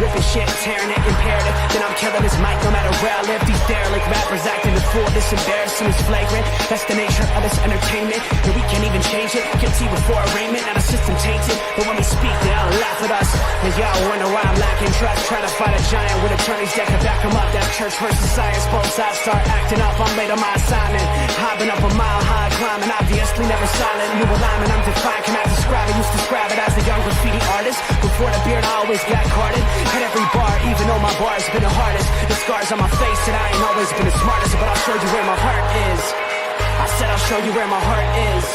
ripping shit, tearing it, imperative. Then I'm killing this mic no matter where I live. These derelict rappers acting the fool, this embarrassing is flagrant. That's the nature of this entertainment, and we can't even change it. Guilty before arraignment, now the system tainted. But when we speak, they all laugh at us. And y'all wonder why I'm lacking trust. Try to fight a giant with attorneys that can back them up. That church versus science, both sides start acting up. I'm late on my assignment, hopping up a mile high, climbing, obviously never silent. New alignment, I'm defiant, cannot describe it. Used to describe it as a young graffiti artist. Before the beard, I always got carded. At every bar, even though my bar's been the hardest. The scars on my face that I ain't always been the smartest. But I'll show you where my heart is. I said I'll show you where my heart is.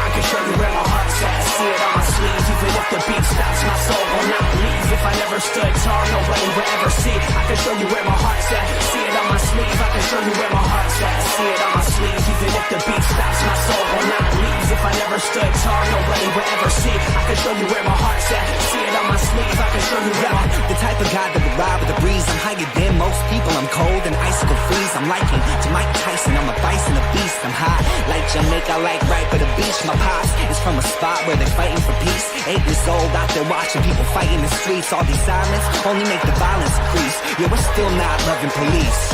I can show you where my heart's at. See it on my sleeve. Even if the beat stops, my soul will not leave. If I never stood tall, nobody will ever see. I can show you where my heart's at. See it on my sleeve. I can show you where my heart's at. See it on my sleeve. Even if the beat stops, my soul will not leave. If I never stood tall, nobody will ever see. I can show you where my heart's at. See it on my sleeve. I can show you where my... The type of guy that would ride with the breeze. I'm higher than most people. I'm cold and icicle freeze. I'm liking to Mike Tyson. I'm a bison, a beast. I'm high like Jamaica, like right by the beach. My pops is from a spot where they're fighting for peace. 8 years old out there watching people fight in the streets. All these sirens only make the violence increase. Yeah, we're still not loving police.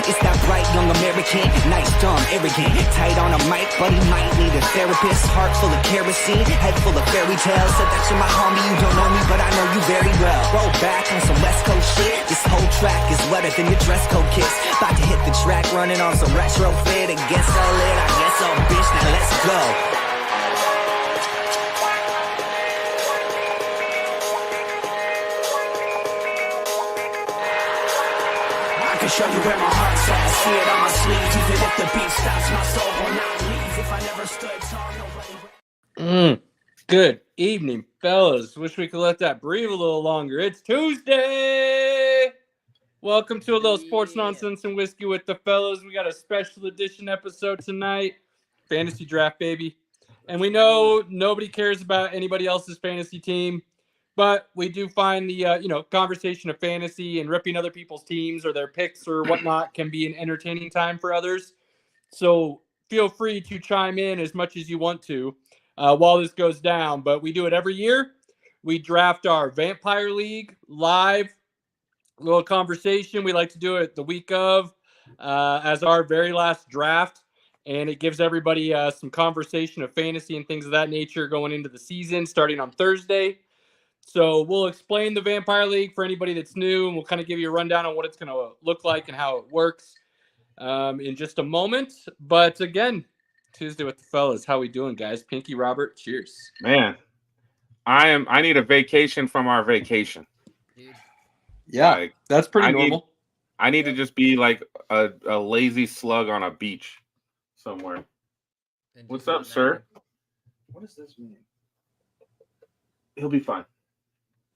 It's that bright young American, nice, dumb, arrogant, tight on a mic, but he might need a therapist. Heart full of kerosene, head full of fairy tales. Said that you're my homie, you don't know me, but I know you very well. Roll back on some West Coast shit. This whole track is wetter than your dress code kiss. About to hit the track, running on some retro fit. It gets so lit, I guess so, bitch. Now let's go. I can show you where my heart's at. See it on my sleeve. Even if the beat stops, my soul will not leave. If I never stood tall, nobody... Good evening, fellas. Wish we could let that breathe a little longer. It's Tuesday. Welcome to a little sports nonsense and whiskey with the fellas. We got a special edition episode tonight. Fantasy draft, baby. And we know nobody cares about anybody else's fantasy team. But we do find the, conversation of fantasy and ripping other people's teams or their picks or whatnot can be an entertaining time for others. So feel free to chime in as much as you want to while this goes down. But we do it every year. We draft our Vampire League live, little conversation. We like to do it the week of as our very last draft. And it gives everybody some conversation of fantasy and things of that nature going into the season starting on Thursday. So we'll explain the Vampire League for anybody that's new, and we'll kind of give you a rundown on what it's going to look like and how it works in just a moment. But again, Tuesday with the fellas. How we doing, guys? Pinky, Robert, cheers. Man, I need a vacation from our vacation. Yeah, that's pretty normal. I need to just be like a lazy slug on a beach somewhere. What's up, sir? What does this mean? He'll be fine.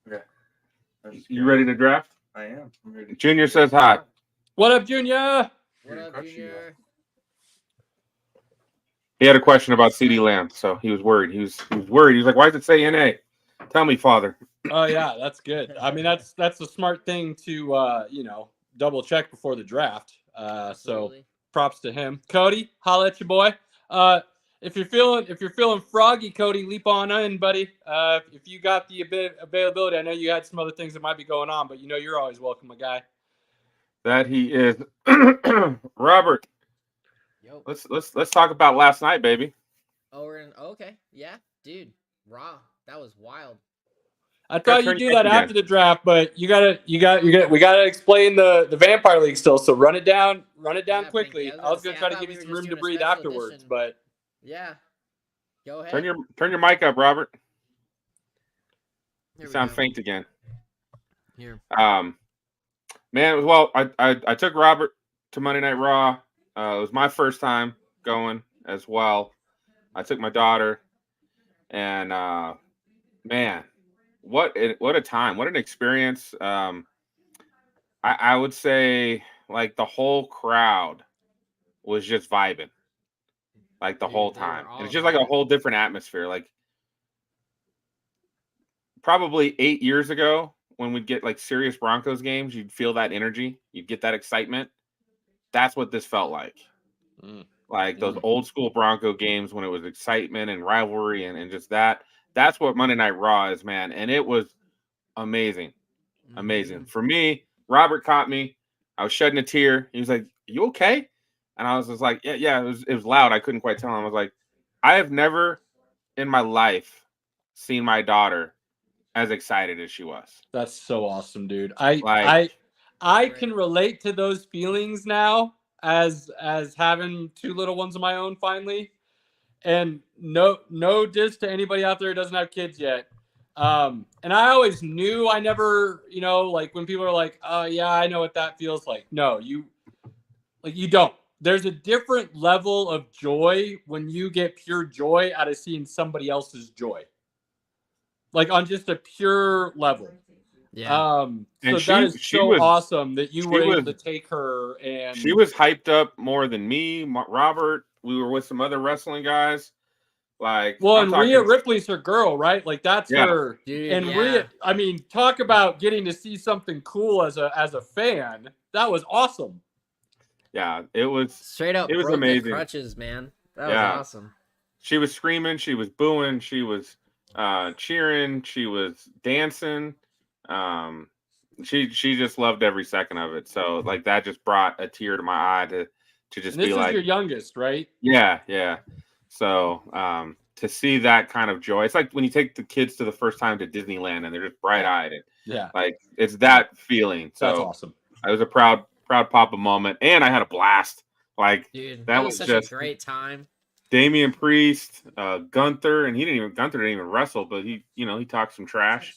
Okay. You ready to draft? I am. I'm ready. Junior says hi. What up, Junior? What up, Junior? He had a question about CD Lamb, so he was worried. He was worried. He was like, "Why does it say NA?" Tell me, Father. Oh yeah, that's good. I mean, that's a smart thing to double check before the draft. So props to him. Cody, holla at your boy. If you're feeling froggy, Cody, leap on in, buddy. If you got the availability, I know you had some other things that might be going on, but you're always welcome, my guy. That he is. Robert. Yo. Let's talk about last night, baby. Oh, okay. Yeah, dude. Raw. That was wild. I thought you'd do that after the draft, but we gotta explain the Vampire League still. So run it down quickly. I was gonna try to give you some room to breathe afterwards, but yeah. Go ahead. Turn your mic up, Robert. You sound go. faint again. Here. Man, well, I took Robert to Monday Night Raw. It was my first time going as well. I took my daughter, and man, what a time! What an experience! I would say like the whole crowd was just vibing, like the whole time. And it's just like a whole different atmosphere. Like probably 8 years ago, when we'd get like serious Broncos games, you'd feel that energy, you'd get that excitement. That's what this felt like. like those old school Bronco games when it was excitement and rivalry and just that. That's what Monday Night Raw is, man. And it was amazing. Amazing. For me, Robert caught me. I was shedding a tear. He was like, "You okay?" And I was just like, "Yeah." It was loud. I couldn't quite tell him. I was like, "I have never in my life seen my daughter as excited as she was." That's so awesome, dude. Like, I can relate to those feelings now as having two little ones of my own finally. And no diss to anybody out there who doesn't have kids yet. And I always knew I never, like when people are like, "Oh yeah, I know what that feels like." No, you don't. There's a different level of joy when you get pure joy out of seeing somebody else's joy. Like on just a pure level. Yeah. So and that is she so was awesome that you she were able was to take her and she was hyped up more than me, Robert. We were with some other wrestling guys. Like, well, I'm and talking, Rhea Ripley's her girl, right? Like that's yeah, her. Dude, And yeah. Rhea, I mean, talk about getting to see something cool as a fan. That was awesome. yeah. It was Straight up it was broke the amazing. crutches, man. That was Yeah. awesome. She was screaming, she was booing, she was cheering, she was dancing. She just loved every second of it. So like that just brought a tear to my eye to just And this be is like, your youngest, right? yeah. So to see that kind of joy, it's like when you take the kids to the first time to Disneyland and they're just bright eyed and Yeah, like it's that feeling. that's So awesome. I was a proud papa moment, and I had a blast. Like Dude, that it was was such just a great time. Damian Priest, Gunther, and Gunther didn't even wrestle, but he talked some trash.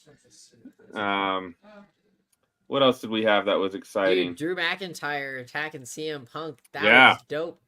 What else did we have that was exciting? Dude, Drew McIntyre attacking CM Punk. That Yeah. was dope.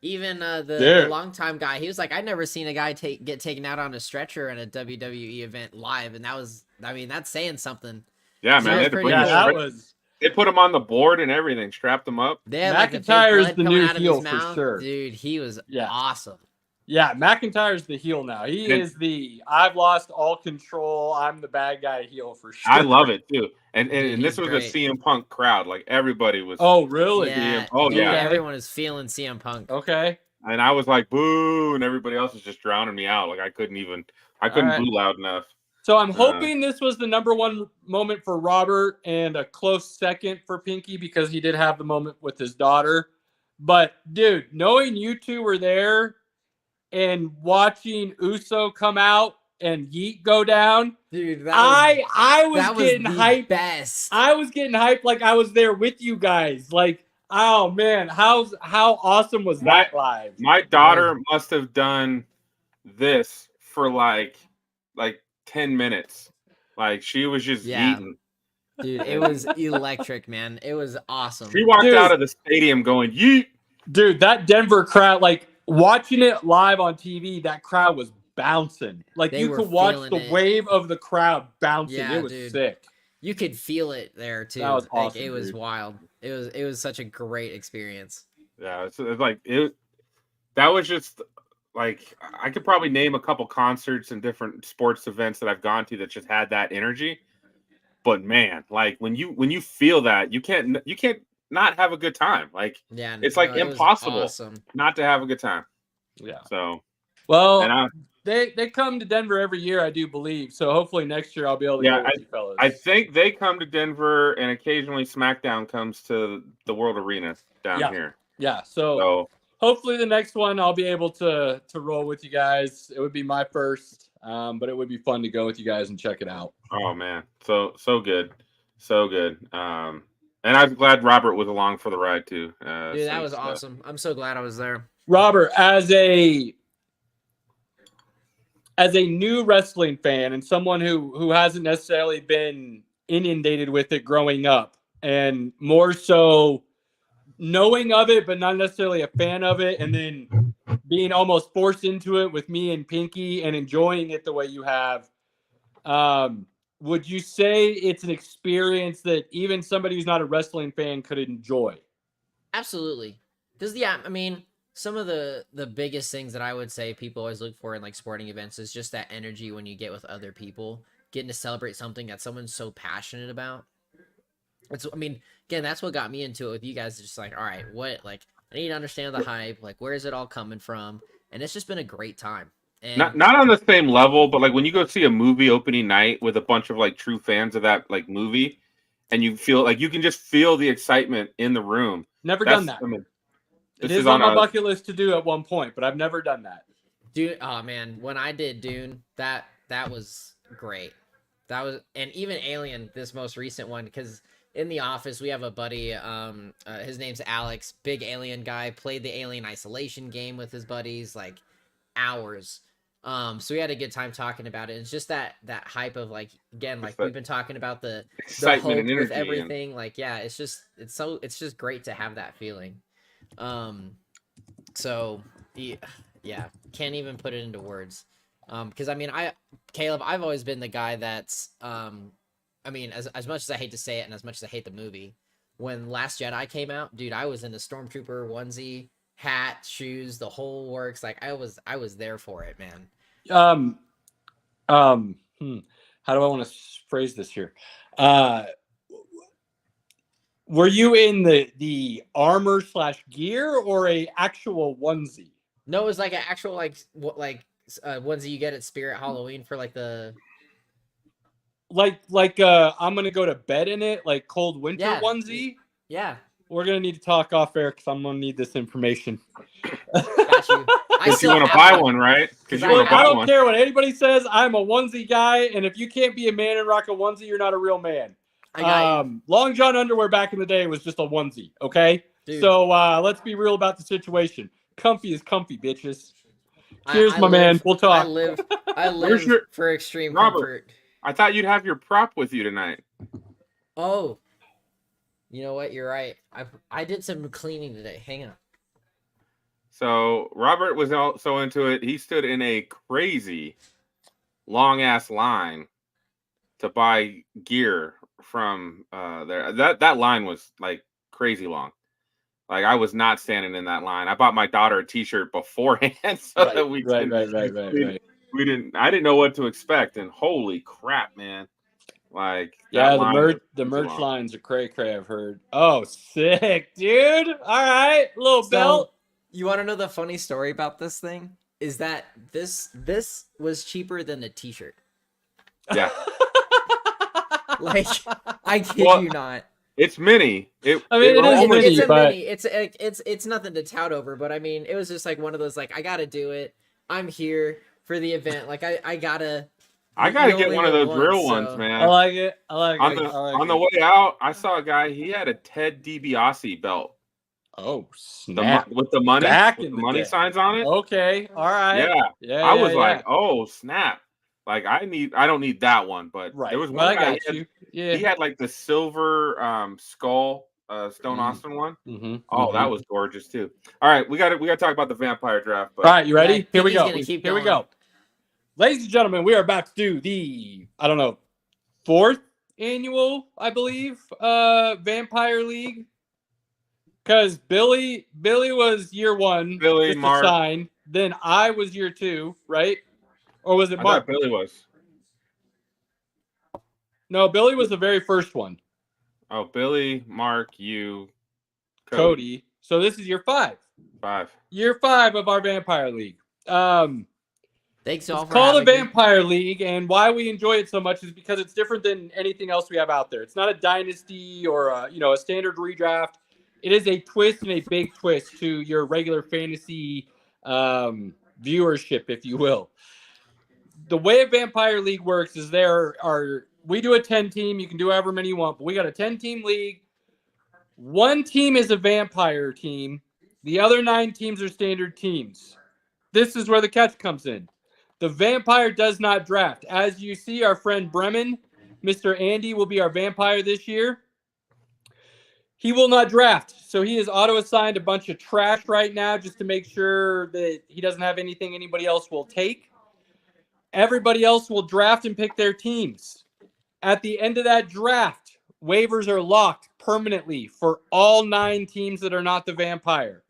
Even the Dude. longtime guy, he was like, I'd never seen a guy get taken out on a stretcher in a WWE event live, and that's saying something. Yeah, So man, that was they had to pretty bring Yeah, cool. that the was they put him on the board and everything, strapped him up. They had like the fake McIntyre's blood the coming new out of heel his for mouth. sure. Dude, he was Yeah. awesome. Yeah, McIntyre's the heel now. He And- is the I've lost all control. I'm the bad guy heel for sure. I love it too. And Dude, this he's was great. a CM Punk crowd. Like everybody was. Oh, really? Yeah, Oh, dude, yeah. everyone is feeling CM Punk. Okay. And I was like, boo, and everybody else was just drowning me out. Like I couldn't right. boo loud enough. So I'm hoping this was the number one moment for Robert and a close second for Pinky because he did have the moment with his daughter. But dude, knowing you two were there and watching Uso come out and Yeet go down, Dude, I was that was getting the hyped. best. I was getting hyped like I was there with you guys. Like, oh man, how awesome was that live? My daughter must have done this for like 10 minutes. Like she was just eating. Dude, it was electric, man. It was awesome. She walked out of the stadium going, yeet. Dude, that Denver crowd, like watching it live on TV, that crowd was bouncing. Like They you were could watch feeling the it. wave of the crowd bouncing. Yeah, It was dude. sick. You could feel it there too. That was Like, awesome, it was dude. wild. It was such a great experience. Yeah, it's like it. That was just like I could probably name a couple concerts and different sports events that I've gone to that just had that energy. But man, like when you feel that, you can't not have a good time. Like Yeah, it's like it was impossible awesome. not to have a good time. Yeah. So Well, and they come to Denver every year, I do believe. So hopefully next year I'll be able to go with you fellas. I think they come to Denver, and occasionally SmackDown comes to the World Arena down here. Yeah. So hopefully the next one I'll be able to roll with you guys. It would be my first, but it would be fun to go with you guys and check it out. Oh man, so good, so good. And I'm glad Robert was along for the ride too. Dude, that was awesome. I'm so glad I was there. Robert, as a new wrestling fan and someone who hasn't necessarily been inundated with it growing up, and more so knowing of it, but not necessarily a fan of it, and then being almost forced into it with me and Pinky and enjoying it the way you have, would you say it's an experience that even somebody who's not a wrestling fan could enjoy? Absolutely. Because, yeah, I mean, some of the biggest things that I would say people always look for in like sporting events is just that energy when you get with other people, getting to celebrate something that someone's so passionate about. I mean, again, that's what got me into it with you guys. Just like, all right, what, like, I need to understand the hype. Like, where is it all coming from? And it's just been a great time. And Not on the same level, but like when you go see a movie opening night with a bunch of like true fans of that like movie, and you feel like you can just feel the excitement in the room. Never done that. I mean, It this is on my bucket list to do at one point, but I've never done that. Dune, oh man, when I did Dune, that was great. That was, and even Alien, this most recent one, because in the office we have a buddy, his name's Alex, big Alien guy, played the Alien Isolation game with his buddies, like hours. So we had a good time talking about it. It's just that hype of like, again, like we've been talking about the excitement hope and energy with everything. Like, yeah, it's just great to have that feeling. So yeah, can't even put it into words. Because I mean, Caleb, I've always been the guy that's, I mean, as much as I hate to say it, and as much as I hate the movie, when Last Jedi came out, dude, I was in a Stormtrooper onesie, hat, shoes, the whole works. Like I was there for it, man. How do I want to phrase this here? Were you in the armor / gear or a actual onesie? No, it was like an actual onesie you get at Spirit Halloween for like the I'm gonna go to bed in it, like cold winter onesie. Yeah. We're gonna need to talk off air because I'm gonna need this information. Got you. Because you want to buy one, right? Because you want to buy I don't one. care what anybody says. I'm a onesie guy, and if you can't be a man and rock a onesie, you're not a real man. I got you. Long John underwear back in the day was just a onesie, okay? Dude. So let's be real about the situation. Comfy is comfy, bitches. Cheers, man. We'll talk. I live for extreme Robert, comfort. I thought you'd have your prop with you tonight. Oh, you know what? You're right. I did some cleaning today. Hang on. So Robert was so into it. He stood in a crazy long ass line to buy gear from there. That line was like crazy long. Like I was not standing in that line. I bought my daughter a T-shirt beforehand so that we didn't. I didn't know what to expect, and holy crap, man! Like the merch lines are cray. I've heard. Oh, sick, dude! All right, little belt. You want to know the funny story about this thing? Is that this was cheaper than a T-shirt. Yeah. Like, I kid you not. It's mini. It is mini. It's nothing to tout over, but I mean, it was just like one of those, like, I gotta do it. I'm here for the event. Like, I gotta get one of those real ones, man. I like it. On the way out, I saw a guy. He had a Ted DiBiase belt. Oh, snap! With the money, with the money signs on it. Okay, all right. Yeah. I was like, oh snap! Like I don't need that one, but there was one guy. He had like the silver skull Stone Austin one. Mm-hmm. Oh, that was gorgeous too. All right, we got to talk about the vampire draft. But... All right, you ready? Here we go. Ladies and gentlemen, we are about to do the 4th annual, I believe, Vampire League. Because Billy was year 1. Billy, Mark. Signed. Then I was year 2, right? Or was it Mark? Billy was. No, Billy was the very first one. Oh, Billy, Mark, you, Cody. So this is year 5. 5. Year 5 of our Vampire League. Thanks all for called the Vampire League, and why we enjoy it so much is because it's different than anything else we have out there. It's not a dynasty or a standard redraft. It is a twist and a big twist to your regular fantasy viewership, if you will. The way a Vampire League works is we do a 10-team. You can do however many you want, but we got a 10-team league. One team is a vampire team. The other 9 teams are standard teams. This is where the catch comes in. The vampire does not draft. As you see, our friend Bremen, Mr. Andy, will be our vampire this year. He will not draft. So he is auto-assigned a bunch of trash right now just to make sure that he doesn't have anything anybody else will take. Everybody else will draft and pick their teams. At the end of that draft, waivers are locked permanently for all 9 teams that are not the vampire.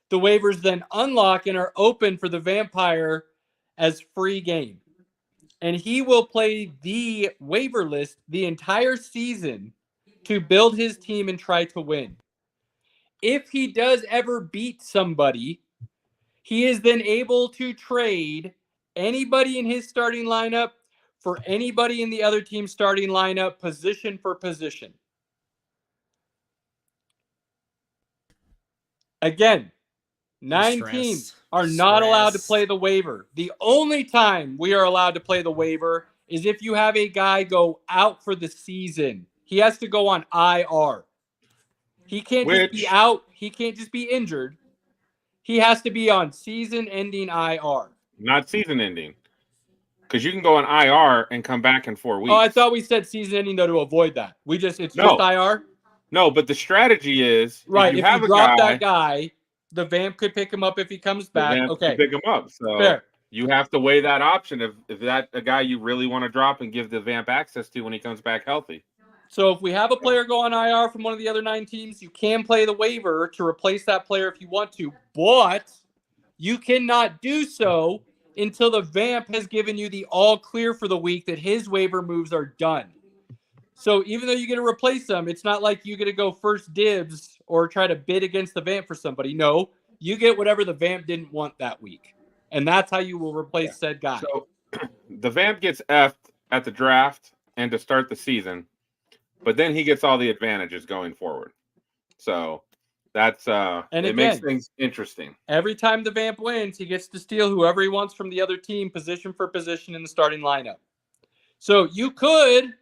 The waivers then unlock and are open for the vampire as free game. And he will play the waiver list the entire season to build his team and try to win. if he does ever beat somebody, he is then able to trade anybody in his starting lineup for anybody in the other team's starting lineup, position for position. Again, 9 teams are not allowed to play the waiver. The only time we are allowed to play the waiver is if you have a guy go out for the season. He has to go on IR. He can't just be out. He can't just be injured. He has to be on season-ending IR. Not season-ending. Because you can go on IR and come back in 4 weeks. Oh, I thought we said season-ending, though, to avoid that. It's just IR? No, but the strategy is... Right, if you drop that guy, the Vamp could pick him up if he comes back. The Vamp okay. could pick him up. So fair. You have to weigh that option if that's a guy you really want to drop and give the Vamp access to when he comes back healthy. So if we have a player go on IR from one of the other 9 teams, you can play the waiver to replace that player if you want to, but you cannot do so until the Vamp has given you the all clear for the week that his waiver moves are done. So even though you get to replace them, it's not like you get to go first dibs or try to bid against the Vamp for somebody. No, you get whatever the Vamp didn't want that week. And that's how you will replace said guy. So the Vamp gets F'd at the draft and to start the season, but then he gets all the advantages going forward. So that's and it again, makes things interesting. Every time the Vamp wins, he gets to steal whoever he wants from the other team, position for position in the starting lineup. So you could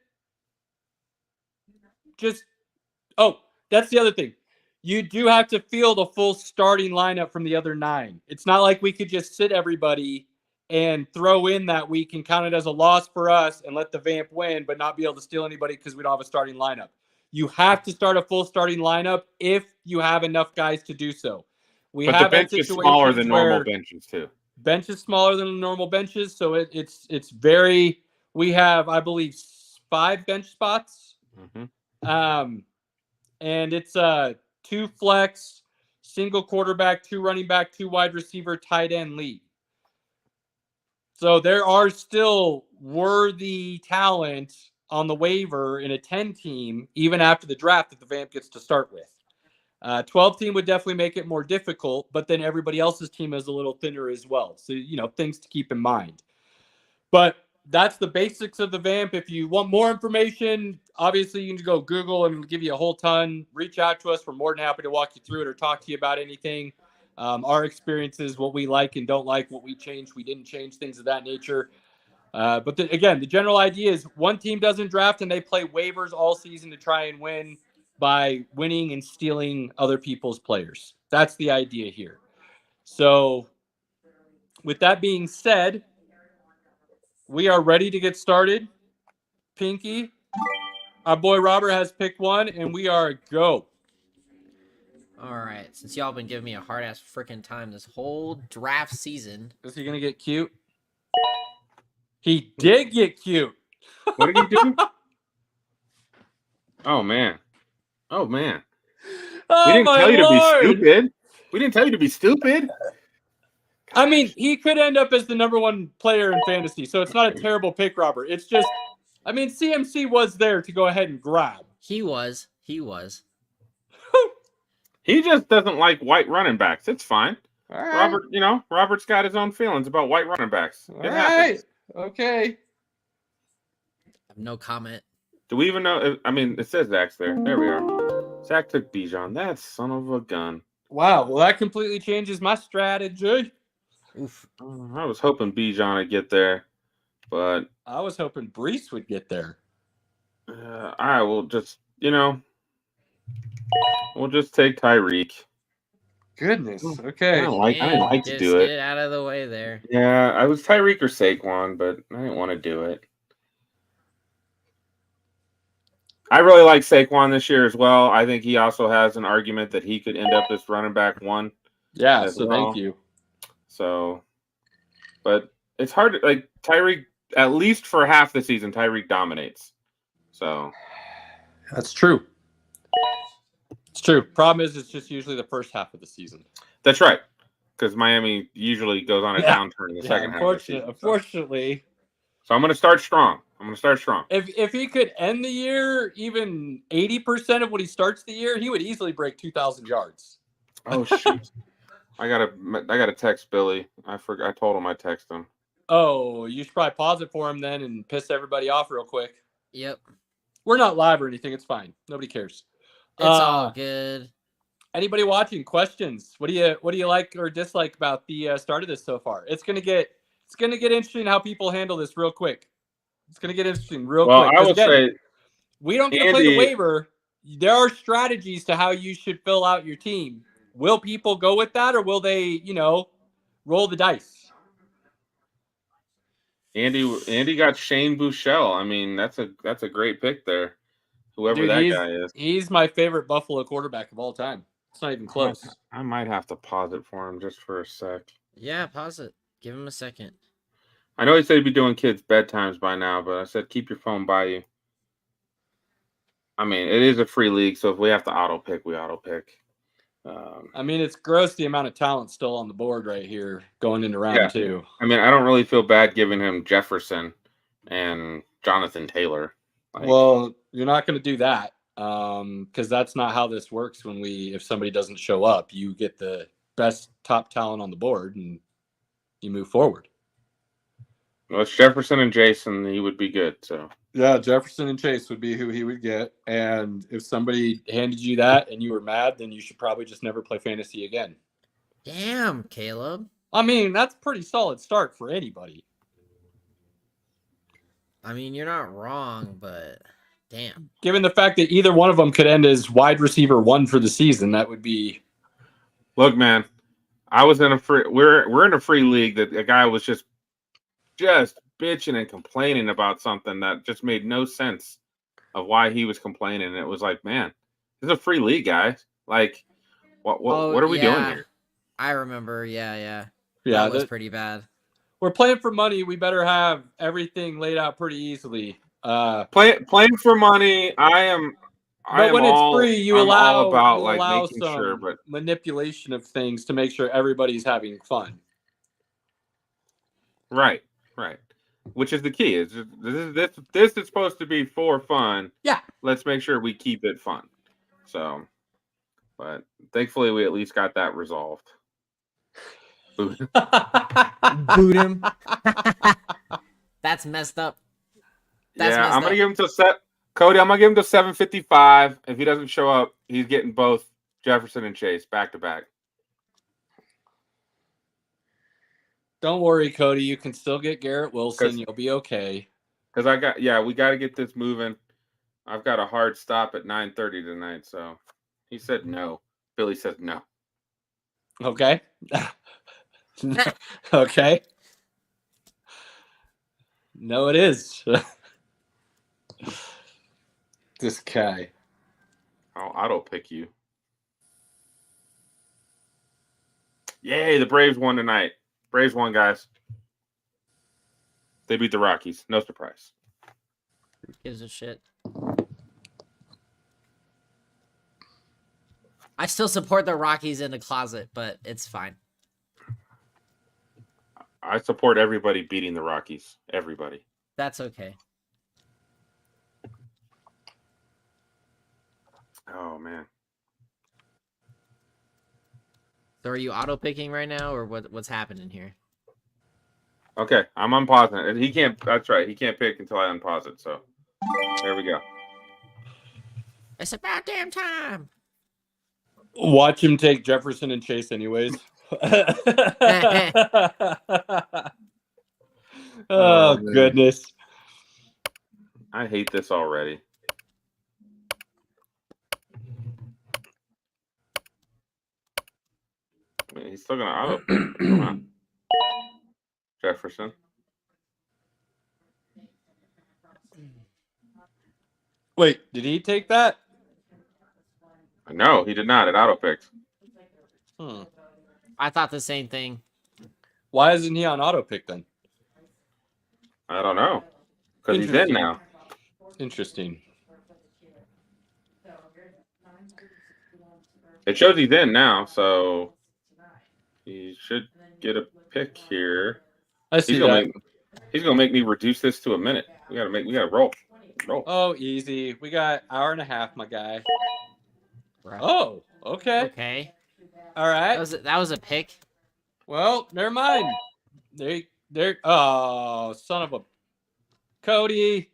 just that's the other thing. You do have to field a full starting lineup from the other 9. It's not like we could just sit everybody and throw in that week and count it as a loss for us and let the Vamp win, but not be able to steal anybody because we don't have a starting lineup. You have to start a full starting lineup if you have enough guys to do so. But the bench is smaller than normal benches too. Bench is smaller than normal benches, so it's very. We have, I believe, 5 bench spots, and it's 2 flex, single quarterback, 2 running back, 2 wide receiver, tight end league. So there are still worthy talent on the waiver in a 10 team, even after the draft that the Vamp gets to start with. 12 team would definitely make it more difficult, but then everybody else's team is a little thinner as well. So, things to keep in mind. But that's the basics of the Vamp. If you want more information, obviously you can go Google and it'll give you a whole ton. Reach out to us. We're more than happy to walk you through it or talk to you about anything. Our experiences, what we like and don't like, what we changed, we didn't change, things of that nature. But again, the general idea is one team doesn't draft and they play waivers all season to try and win by winning and stealing other people's players. That's the idea here. So with that being said, we are ready to get started. Pinky, our boy Robert has picked one, and we are go. All right. Since y'all been giving me a hard-ass freaking time this whole draft season. Is he going to get cute? He did get cute. What did he do? Oh, man. Oh, man. We didn't tell you to be stupid. We didn't tell you to be stupid. I mean, he could end up as the number 1 player in fantasy, so it's not a terrible pick, Robert. It's just, I mean, CMC was there to go ahead and grab. He was. He just doesn't like white running backs. It's fine. All right. Robert's got his own feelings about white running backs. It happens. Okay. No comment. Do we even know? I mean, it says Zach's there. There we are. Zach took Bijan. That son of a gun. Wow. Well, that completely changes my strategy. Oof. I was hoping Bijan would get there, but I was hoping Brees would get there. I will just, we'll just take Tyreek. Goodness. Okay. I didn't like to do it. Get it out of the way there. Yeah, I was Tyreek or Saquon, but I didn't want to do it. I really like Saquon this year as well. I think he also has an argument that he could end up as running back 1. Yeah, so thank you. So, but it's hard to, like, Tyreek, at least for half the season, Tyreek dominates. So. That's true. It's true. Problem is, it's just usually the first half of the season. That's right. Because Miami usually goes on a downturn in the second half of the season. Unfortunately. So I'm going to start strong. I'm gonna start strong. If he could end the year even 80% of what he starts the year, he would easily break 2,000 yards. Oh shoot! I gotta text Billy. I forgot. I told him I text him. Oh, you should probably pause it for him then and piss everybody off real quick. Yep. We're not live or anything. It's fine. Nobody cares. It's all good. Anybody watching? Questions? What do you like or dislike about the start of this so far? It's gonna get interesting how people handle this real quick. It's gonna get interesting real quick. Well, I will say we don't get to play the Andy- waiver. There are strategies to how you should fill out your team. Will people go with that, or will they, roll the dice? Andy got Shane Buechele. I mean, that's a great pick there. Whoever Dude, that guy is. He's my favorite Buffalo quarterback of all time. It's not even close. I might have to pause it for him just for a sec. Yeah, pause it. Give him a second. I know he said he'd be doing kids' bedtimes by now, but I said keep your phone by you. I mean, it is a free league, so if we have to auto pick, we auto pick. I mean, it's gross the amount of talent still on the board right here going into round 2. I mean, I don't really feel bad giving him Jefferson and Jonathan Taylor. Well, you're not going to do that because that's not how this works. If somebody doesn't show up, you get the best top talent on the board and you move forward. Well, it's Jefferson and Jason. He would be good. So yeah, Jefferson and Chase would be who he would get. And if somebody handed you that and you were mad, then you should probably just never play fantasy again. Damn, Caleb. I mean, that's a pretty solid start for anybody. I mean, you're not wrong, but damn. Given the fact that either one of them could end as wide receiver 1 for the season, that would be. Look, man, I was in a free. We're in a free league that a guy was just bitching and complaining about something that just made no sense of why he was complaining. And it was like, man, this is a free league, guys. Like, what are we doing here? I remember. Yeah. Yeah, that was pretty bad. We're playing for money. We better have everything laid out pretty easily. Playing for money. But when it's free, you allow making some sure, but manipulation of things to make sure everybody's having fun. Right. Which is the key. Is this is supposed to be for fun? Yeah. Let's make sure we keep it fun. So, but thankfully we at least got that resolved. Boot him. That's messed up. I'm gonna give him to Cody. I'm gonna give him to 755. If he doesn't show up, he's getting both Jefferson and Chase back to back. Don't worry, Cody. You can still get Garrett Wilson. You'll be okay. Because we got to get this moving. I've got a hard stop at 9:30 tonight. So he said no. Billy says no. Okay. Okay. No, it is. This guy. I'll auto pick you. Yay, the Braves won tonight. Braves won, guys. They beat the Rockies. No surprise. Who gives a shit? I still support the Rockies in the closet, but it's fine. I support everybody beating the Rockies. Everybody. That's okay. Oh, man. So are you auto picking right now, or what's happening here? Okay, I'm unpausing it. He can't. That's right. He can't pick until I unpause it. So there we go. It's about damn time. Watch him take Jefferson and Chase, anyways. Oh goodness! I hate this already. I mean, he's still gonna auto. Come on. Jefferson. Wait, did he take that? No, he did not. It auto picked. I thought the same thing. Why isn't he on auto pick then? I don't know. Because he's in now. Interesting. It shows he's in now, so he should get a pick here. I see that. He's gonna make me reduce this to a minute. We gotta roll. Roll. Oh, easy. We got hour and a half, my guy. Oh, okay. Okay. All right. That was a pick. Well, never mind. Oh, son of a Cody.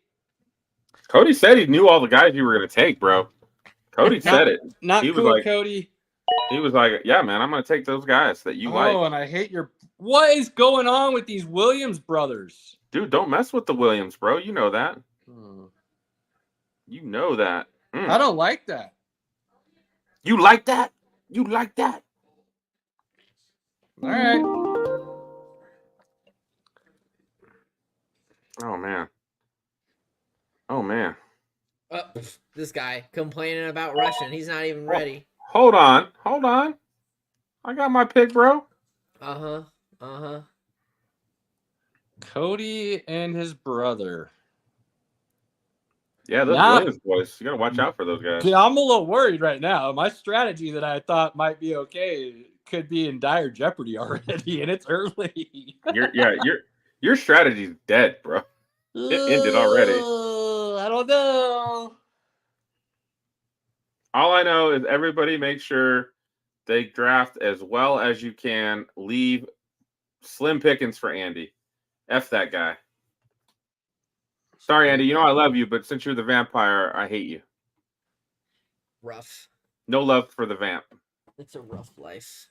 Cody said he knew all the guys you were gonna take, bro. Cody said it. Not He was cool, like, Cody. he was like, yeah, man, I'm gonna take those guys that you like. Oh, and I hate your. What is going on with these Williams brothers? Dude, don't mess with the Williams, bro. You know that. Hmm. You know that. I don't like that. You like that? You like that? All right. Oh man. Oh man. This guy complaining about Russian. He's not even ready. Hold on. I got my pick, bro. Cody and his brother. Yeah, those Williams boys. You gotta watch out for those guys. Yeah, I'm a little worried right now. My strategy that I thought might be okay could be in dire jeopardy already, and it's early. Your strategy's dead, bro. It ended already. I don't know. All I know is everybody make sure they draft as well as you can. Leave slim pickings for Andy. F that guy. Sorry, Andy. You know I love you, but since you're the vampire, I hate you. Rough. No love for the vamp. It's a rough life.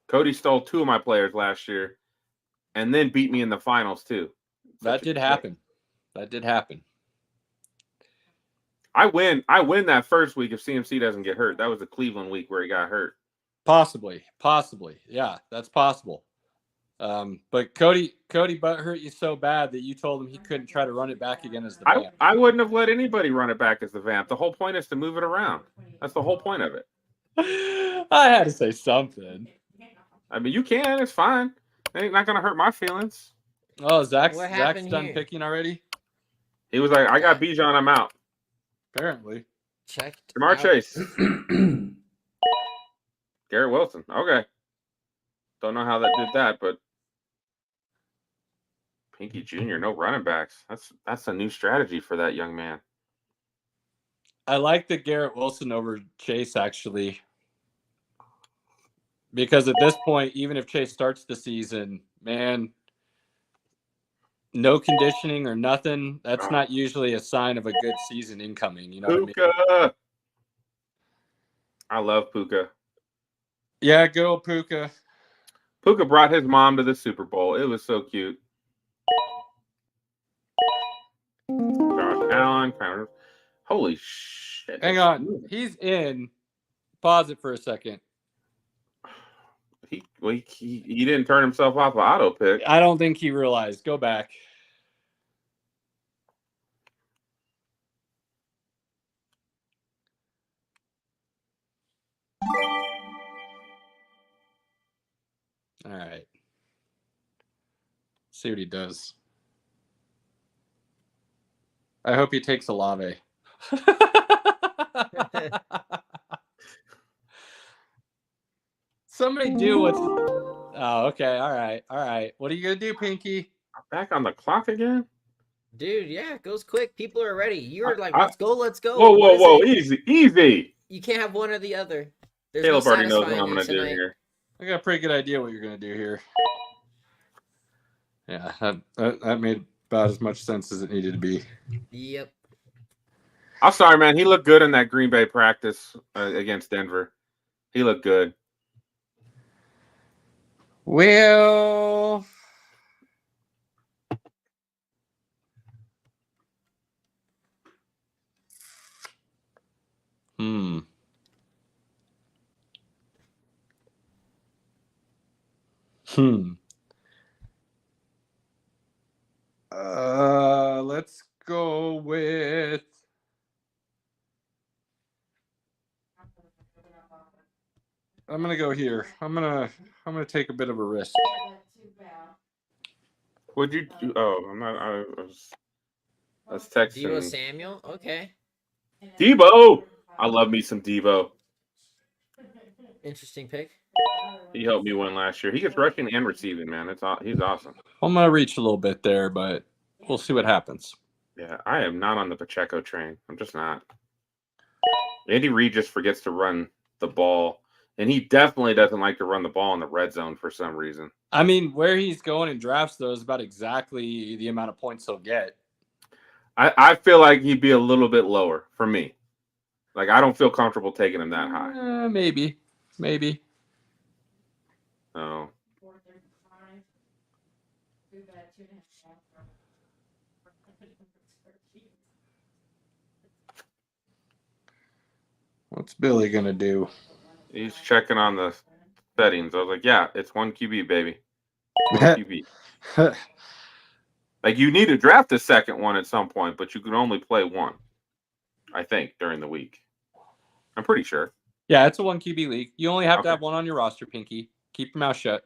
Cody stole 2 of my players last year and then beat me in the finals, too. That did happen. I win that first week if CMC doesn't get hurt. That was the Cleveland week where he got hurt. Possibly. Yeah, that's possible. But Cody butt hurt you so bad that you told him he couldn't try to run it back again as the vamp. I wouldn't have let anybody run it back as the vamp. The whole point is to move it around. That's the whole point of it. I had to say something. I mean, you can. It's fine. It ain't not going to hurt my feelings. Oh, Zach's done here? picking already? He was like, I got Bijan. I'm out. Apparently. Checked. Jamar out. Chase. Garrett Wilson. Okay. Don't know how that did that, but Pinky Jr., no running backs. That's a new strategy for that young man. I like the Garrett Wilson over Chase, actually. Because at this point, even if Chase starts the season, man, no conditioning or nothing, that's not usually a sign of a good season incoming. You know Puka. what I mean? I love Puka. Yeah, go Puka. Puka brought his mom to the Super Bowl. It was so cute. Josh Allen. Holy shit. Hang on. He's in. Pause it for a second. He didn't turn himself off an auto pick. I don't think he realized. Go back. All right. See what he does. I hope he takes Olave. Somebody do what's. Oh, okay. All right. What are you gonna do, Pinky? Back on the clock again? Dude, yeah, it goes quick. People are ready. You're like, let's go. Whoa. Easy. You can't have one or the other. There's Caleb no already knows what satisfying I'm going it to do tonight. here. I got a pretty good idea what you're gonna do here. Yeah, that made about as much sense as it needed to be. Yep. I'm sorry, man. He looked good in that Green Bay practice against Denver. He looked good. Well, let's go with. I'm gonna go here. I'm gonna take a bit of a risk. Would you do? Oh, I'm not. I was texting. Deebo Samuel. Okay. Debo. I love me some Debo. Interesting pick. He helped me win last year. He gets rushing and receiving, man. He's awesome. I'm gonna reach a little bit there, but we'll see what happens. Yeah, I am not on the Pacheco train. I'm just not. Andy Reid just forgets to run the ball, and he definitely doesn't like to run the ball in the red zone for some reason. I mean, where he's going in drafts, though, is about exactly the amount of points he'll get. I feel like he'd be a little bit lower for me. Like, I don't feel comfortable taking him that high. Maybe. Oh. What's Billy gonna do? He's checking on the settings. I was like, yeah, it's 1 QB, baby. 1 QB. Like, you need to draft a second one at some point, but you can only play one, I think, during the week. I'm pretty sure. Yeah, it's a 1 QB league. You only have to Okay. have one on your roster, Pinky. Keep your mouth shut.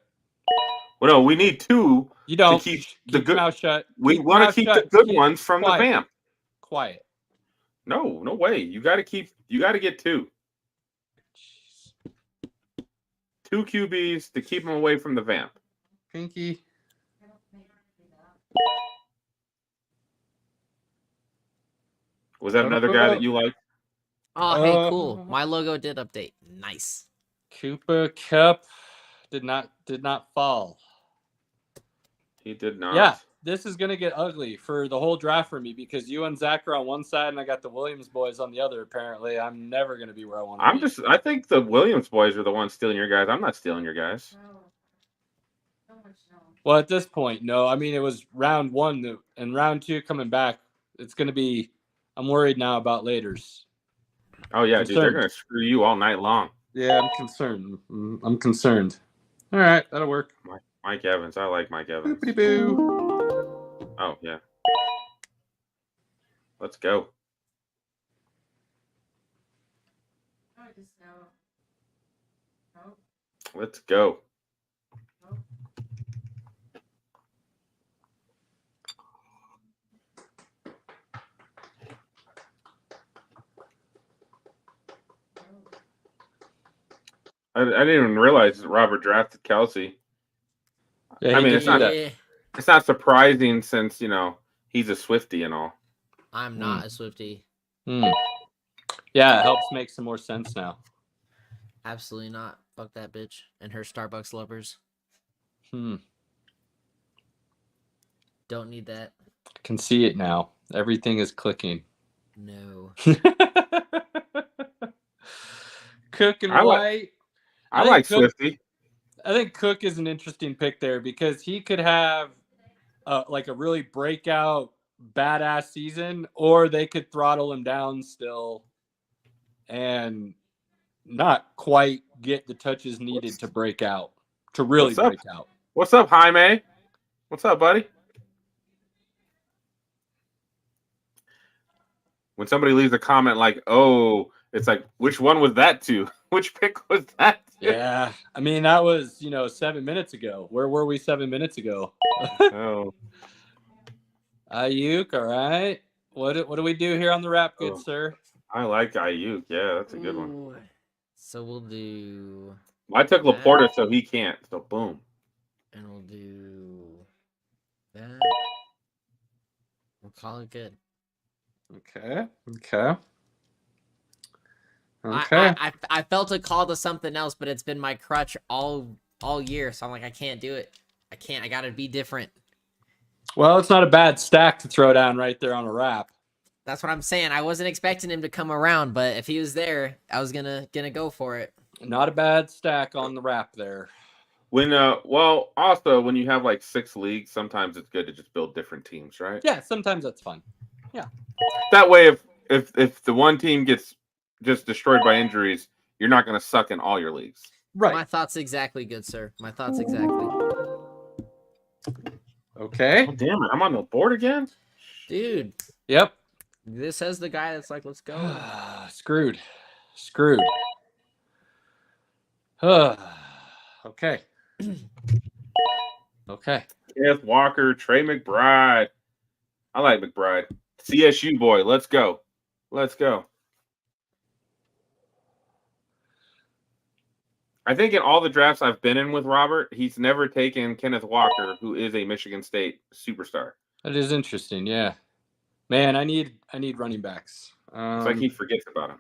Well, no, we need 2. You don't. To keep the Keep your good. mouth shut. We Keep your want to mouth keep shut. the good Keep- ones from quiet. the vamp. Quiet. No way. You got to get 2. 2 QBs to keep them away from the vamp. Pinky. Was that another guy that you liked? Oh, hey, cool. My logo did update. Nice. Cooper Cup did not fall. He did not. Yeah, this is gonna get ugly for the whole draft for me because you and Zach are on one side and I got the Williams boys on the other. Apparently, I'm never gonna be where I want to be. I think the Williams boys are the ones stealing your guys. I'm not stealing your guys. Well, at this point, no. I mean, it was round 1 and round 2 coming back. It's gonna be. I'm worried now about laters. Oh yeah, dude, they're gonna screw you all night long. Yeah, I'm concerned. I'm concerned. All right, that'll work. Mike Evans, I like Mike Evans. Boop-a-doo. Oh yeah. Let's go. Let's go. I didn't even realize that Robert drafted Kelsey. Yeah, I mean, it's not Yeah, it's not surprising since he's a Swiftie and all. I'm not a Swiftie. Yeah, it helps make some more sense now. Absolutely not. Fuck that bitch and her Starbucks lovers. Don't need that. I can see it now. Everything is clicking. No. Cook and I like- White. I like Cook- Swiftie. I think Cook is an interesting pick there because he could have like a really breakout badass season, or they could throttle him down still and not quite get the touches needed to break out, to really What's up? break out. What's up, Jaime? What's up, buddy? When somebody leaves a comment like, "Oh," it's like, which one was that to? Which pick was that to? Yeah, I mean that was 7 minutes ago. Where were we 7 minutes ago? Oh, Ayuk, all right. What do we do here on the wrap, good Oh. sir? I like Ayuk. Yeah, that's a good one. Ooh. So we'll do, I took Laporta, so he can't. So boom. and we'll do that. We'll call it good. Okay. I felt a call to something else, but it's been my crutch all year, so I'm like, I can't do it. I gotta be different. Well, it's not a bad stack to throw down right there on a wrap. That's what I'm saying. I wasn't expecting him to come around, but if he was there, I was gonna go for it. Not a bad stack on the wrap there. Also when you have like 6 leagues, sometimes it's good to just build different teams, right? Yeah, sometimes that's fun. That way, if the one team gets just destroyed by injuries, you're not going to suck in all your leagues. Right. My thoughts exactly, good sir. My thoughts exactly. Okay. Oh, damn it! I'm on the board again. Dude, Yep. this has the guy that's like, let's go. Screwed. Okay. Okay. Kenneth Walker, Trey McBride. I like McBride. CSU boy. Let's go. I think in all the drafts I've been in with Robert, he's never taken Kenneth Walker, who is a Michigan State superstar. That is interesting. Yeah, man, I need running backs. It's like he forgets about him.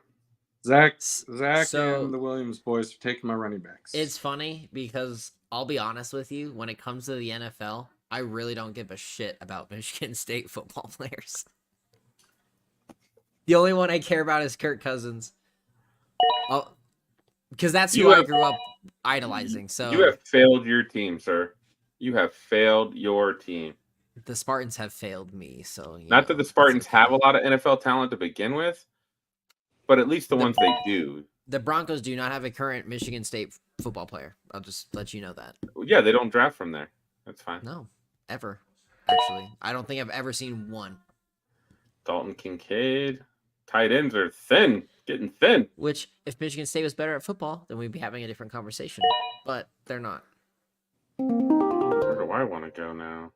Zach So- and the Williams boys are taking my running backs. It's funny because I'll be honest with you, when it comes to the NFL, I really don't give a shit about Michigan State football players. The only one I care about is Kirk Cousins. Because that's who I grew up idolizing. So You have failed your team, sir. You have failed your team. the Spartans have failed me. So Not that the Spartans have a lot of NFL talent to begin with, but at least the ones they do. The Broncos do not have a current Michigan State football player. I'll just let you know that. Yeah, they don't draft from there. That's fine. No, ever. Actually, I don't think I've ever seen one. Dalton Kincaid. Tight ends are thin, getting thin. Which, if Michigan State was better at football, then we'd be having a different conversation. But they're not. Where do I want to go now?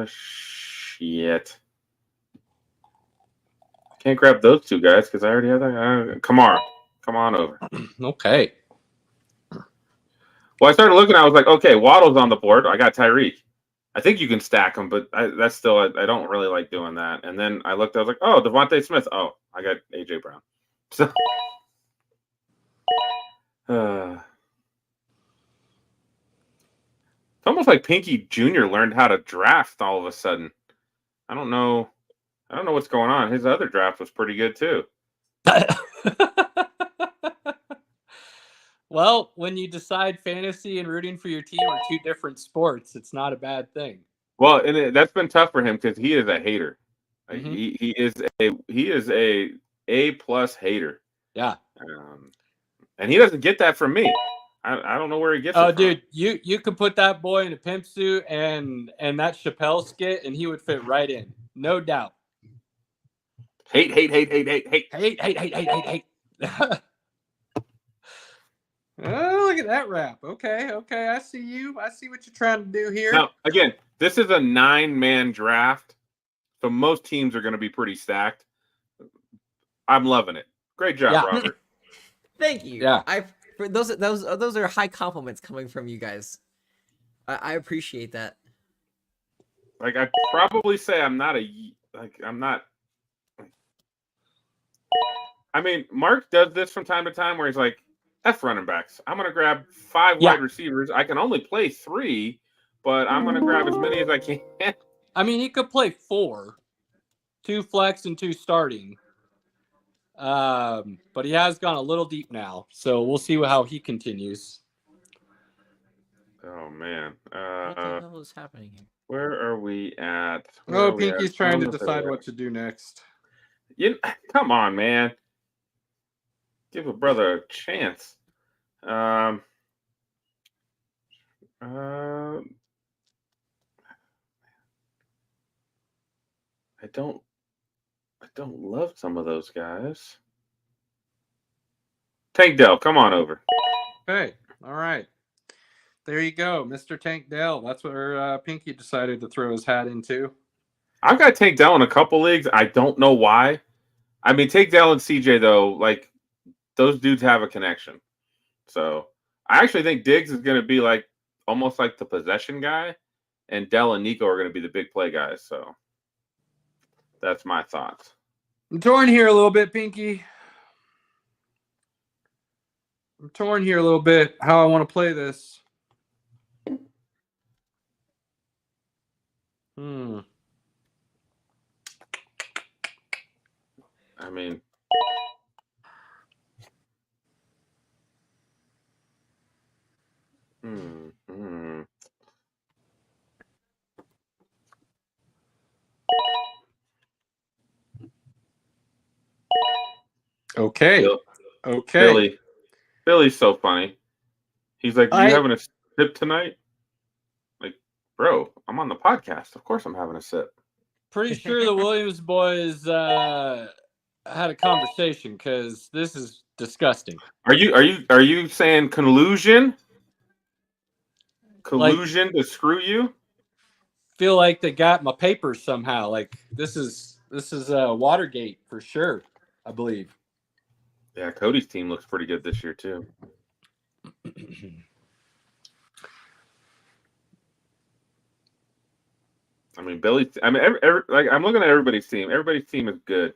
Shit. Can't grab those two guys because I already have that. Come on over. Okay. Well, I started looking. I was like, okay, Waddle's on the board. I got Tyreek. I think you can stack them, but that's still I don't really like doing that. And then I looked. I was like, oh, Devontae Smith. Oh, I got AJ Brown. So, it's almost like Pinky Jr. learned how to draft all of a sudden. I don't know what's going on. His other draft was pretty good too. Well, when you decide fantasy and rooting for your team are two different sports, it's not a bad thing. Well, and that's been tough for him because he is a hater. Mhm. He is a plus hater. Yeah. And he doesn't get that from me. I don't know where he gets it Oh, from. dude, you could put that boy in a pimp suit and that Chappelle skit, and he would fit right in, no doubt. Hate. Hate. Oh, look at that rap. Okay. I see you. I see what you're trying to do here. Now, again, this is a 9-man draft, so most teams are going to be pretty stacked. I'm loving it. Great job, Yeah. Robert. Thank you. Yeah. Those are high compliments coming from you guys. I appreciate that. Like, I'd probably say I'm not. I mean, Mark does this from time to time where he's like, F running backs. I'm going to grab 5 Yeah. wide receivers. I can only play 3, but I'm going to grab as many as I can. I mean, he could play 4, 2 flex and 2 starting. But he has gone a little deep now, so we'll see how he continues. Oh, man. What the hell is happening here? Where are we at? Oh, Pinky's trying to decide what to do next. Come on, man. Give a brother a chance. I don't love some of those guys. Tank Dell, come on over. Okay, all right. There you go, Mr. Tank Dell. That's where Pinky decided to throw his hat into. I've got Tank Dell in a couple leagues. I don't know why. I mean, Tank Dell and CJ, though, like, those dudes have a connection. So I actually think Diggs is going to be like almost like the possession guy, and Dell and Nico are going to be the big play guys. So that's my thoughts. I'm torn here a little bit, Pinky. I'm torn here a little bit how I want to play this. I mean, Okay. Okay. Billy's so funny. He's like, "Are you having a sip tonight?" Like, bro, I'm on the podcast. Of course I'm having a sip. Pretty sure the Williams boys had a conversation because this is disgusting. Are you saying collusion? Collusion to screw you? Feel like they got my papers somehow. Like this is Watergate for sure, I believe. Yeah, Cody's team looks pretty good this year too. I mean, like I'm looking at everybody's team. Everybody's team is good.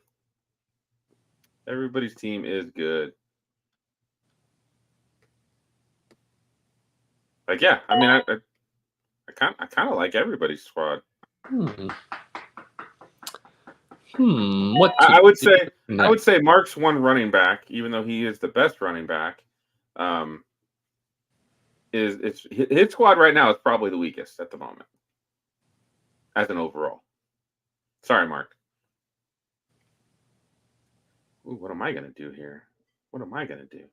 Everybody's team is good. Like, yeah, I mean, I kind of like everybody's squad. What I would say No. I would say Mark's one running back, even though he is the best running back. His squad right now is probably the weakest at the moment, as an overall. Sorry, Mark. Ooh, what am I gonna do here? What am I gonna do?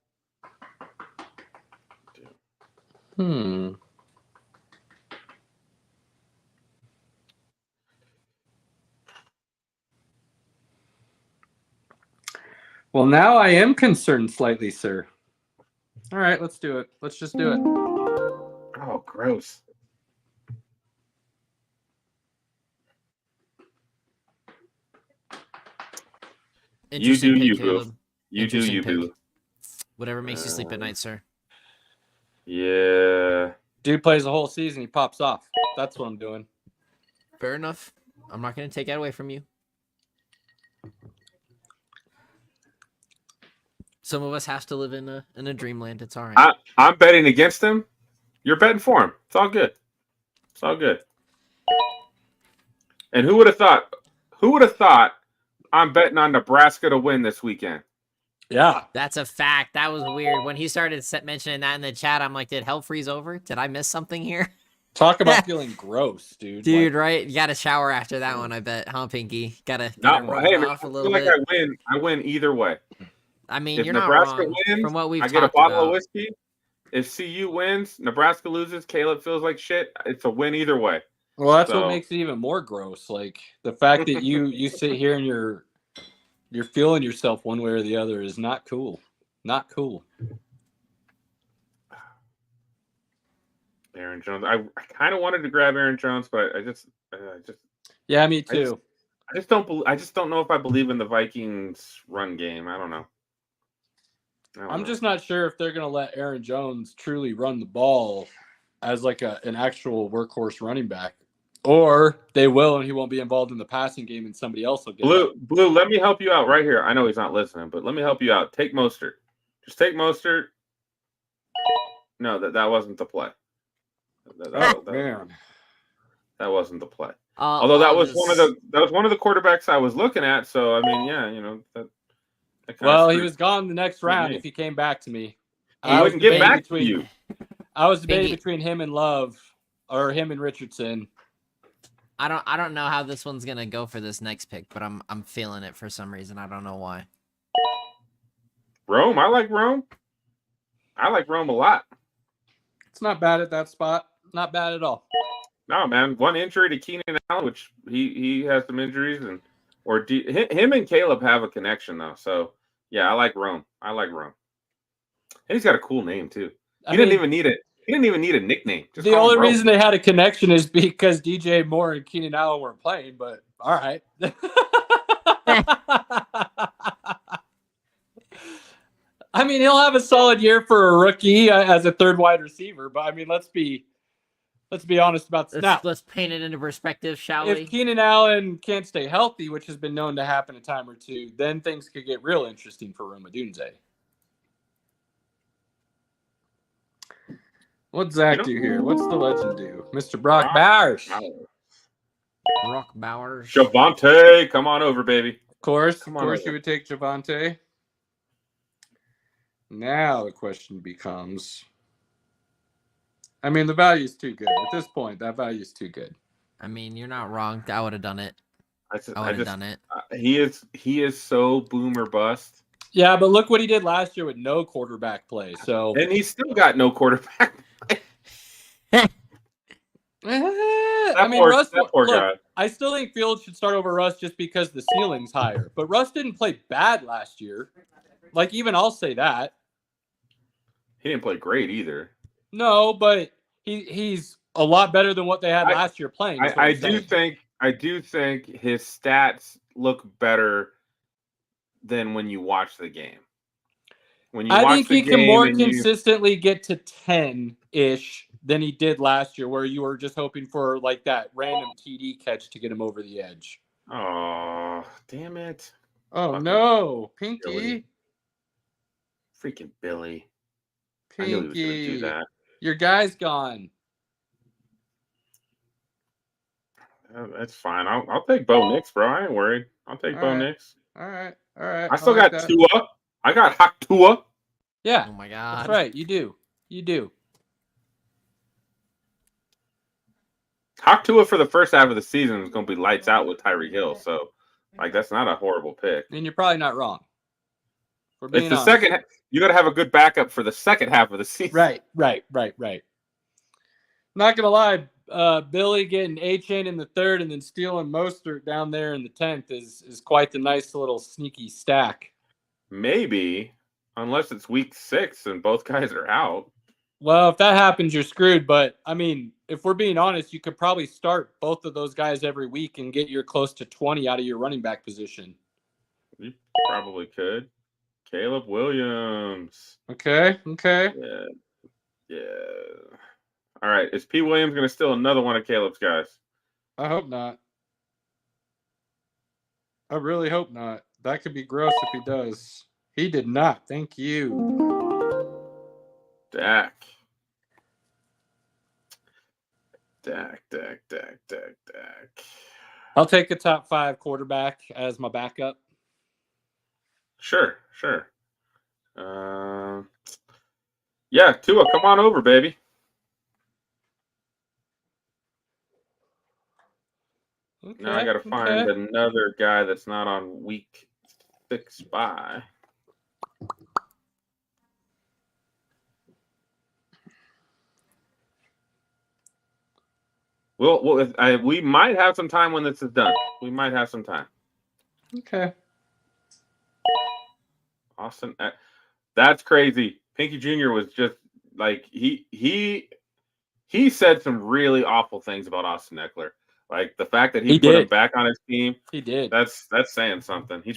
Well, now I am concerned slightly, sir. All right, let's do it. Let's just do it. Oh, gross. You do Interesting pick, you, boo. Caleb. You do Interesting you, pick. boo. Whatever makes you sleep at night, sir. Yeah. Dude plays the whole season. He pops off. That's what I'm doing. Fair enough. I'm not going to take that away from you. Some of us have to live in a dreamland. It's all right. I'm betting against him. You're betting for him. It's all good. It's all good. And who would have thought? Who would have thought I'm betting on Nebraska to win this weekend? Yeah. That's a fact. That was weird. When he started mentioning that in the chat, I'm like, did hell freeze over? Did I miss something here? Talk about feeling gross, dude. Dude, Like, right? You got to shower after that one, I bet. Huh, Pinky? Gotta No, rub hey, it man, off a I little feel bit. like I win either way. I mean, If you're not Nebraska wrong. wins, From what we've I get a talked bottle about. of whiskey. If CU wins, Nebraska loses, Caleb feels like shit. It's a win either way. well, that's So- what makes it even more gross. Like the fact that you sit here and you're feeling yourself one way or the other is not cool. Not cool. Aaron Jones. I kind of wanted to grab Aaron Jones, but I just Yeah, me too. I just don't know if I believe in the Vikings run game. I don't know. I'm just not sure if they're going to let Aaron Jones truly run the ball as like an actual workhorse running back, or they will and he won't be involved in the passing game and somebody else will get it. Blue. Let me help you out right here. I know he's not listening, but let me help you out. Take Mostert. Just take Mostert. No, that wasn't the play. Man. That wasn't the play. Although that was one of the quarterbacks I was looking at. So I mean, yeah, you know that. Well, he was gone the next round if he came back to me. He wouldn't get back to you. I was debating between him and Love or him and Richardson. I don't know how this one's gonna go for this next pick, but I'm feeling it for some reason. I don't know why. Rome, I like Rome. I like Rome a lot. It's not bad at that spot. Not bad at all. No, man. One injury to Keenan Allen, which he has some injuries, and him and Caleb have a connection though. So yeah, I like Rome. And he's got a cool name too. He didn't even need it. He didn't even need a nickname. Just the only reason they had a connection is because DJ Moore and Keenan Allen weren't playing. But all right. I mean, he'll have a solid year for a rookie as a third wide receiver. But I mean, let's be honest about this. Now, let's paint it into perspective, shall we? If Keenan Allen can't stay healthy, which has been known to happen a time or two, then things could get real interesting for Roma Dunze. What's Zach do here? What's the legend do? Mr. Brock Bowers. Brock Bowers. Javonte, come on over, baby. Of course over. you would take Javonte. Now the question becomes, I mean, the value's too good. At this point, that value's too good. I mean, you're not wrong. I would have done it. I would have done it. He is so boom or bust. Yeah, but look what he did last year with no quarterback play. So and he's still got no quarterback. I mean, Russ. Look, I still think Fields should start over Russ just because the ceiling's higher. But Russ didn't play bad last year. Like, even I'll say that. He didn't play great either. No, but he's a lot better than what they had last year playing. I do think his stats look better than when you watch the game. when you I watch think the he can game more and you, consistently get to 10-ish than he did last year, where you were just hoping for like that random TD catch to get him over the edge. oh, damn it. Oh Fucking no, Billy. Pinky. Freaking Billy. I knew he was going to do Pinky. that. Your guy's gone. That's fine. I'll take Bo Nix, bro. I ain't worried. I'll take All Bo right. Nix. All right. All right. I still like got that. Tua. I got hot Tua. Yeah. Oh my god. That's right. You do. You do. Hawk Tua for the first half of the season is going to be lights out with Tyreek Hill. So, like, that's not a horrible pick. And you're probably not wrong. For being It's the honest. second. You got to have a good backup for the second half of the season. Right. Not gonna lie, Billy getting A-Chain in the 3rd and then stealing Mostert down there in the 10th is quite the nice little sneaky stack. Maybe, unless it's week 6 and both guys are out. Well, if that happens, you're screwed. But I mean, if we're being honest, you could probably start both of those guys every week and get your close to 20 out of your running back position. You probably could. Caleb Williams. Okay. Yeah. All right. Is P. Williams going to steal another one of Caleb's guys? I hope not. I really hope not. That could be gross if he does. He did not. Thank you. Dak. I'll take a top 5 quarterback as my backup. Sure. Yeah, Tua, come on over, baby. Okay, Now I got to find another guy that's not on week 6 bye. We might have some time when this is done. We might have some time. Okay. Austin, that's crazy. Pinky Jr. was just like he said some really awful things about Austin Eckler. Like the fact that he put him back on his team. He did. That's saying something. He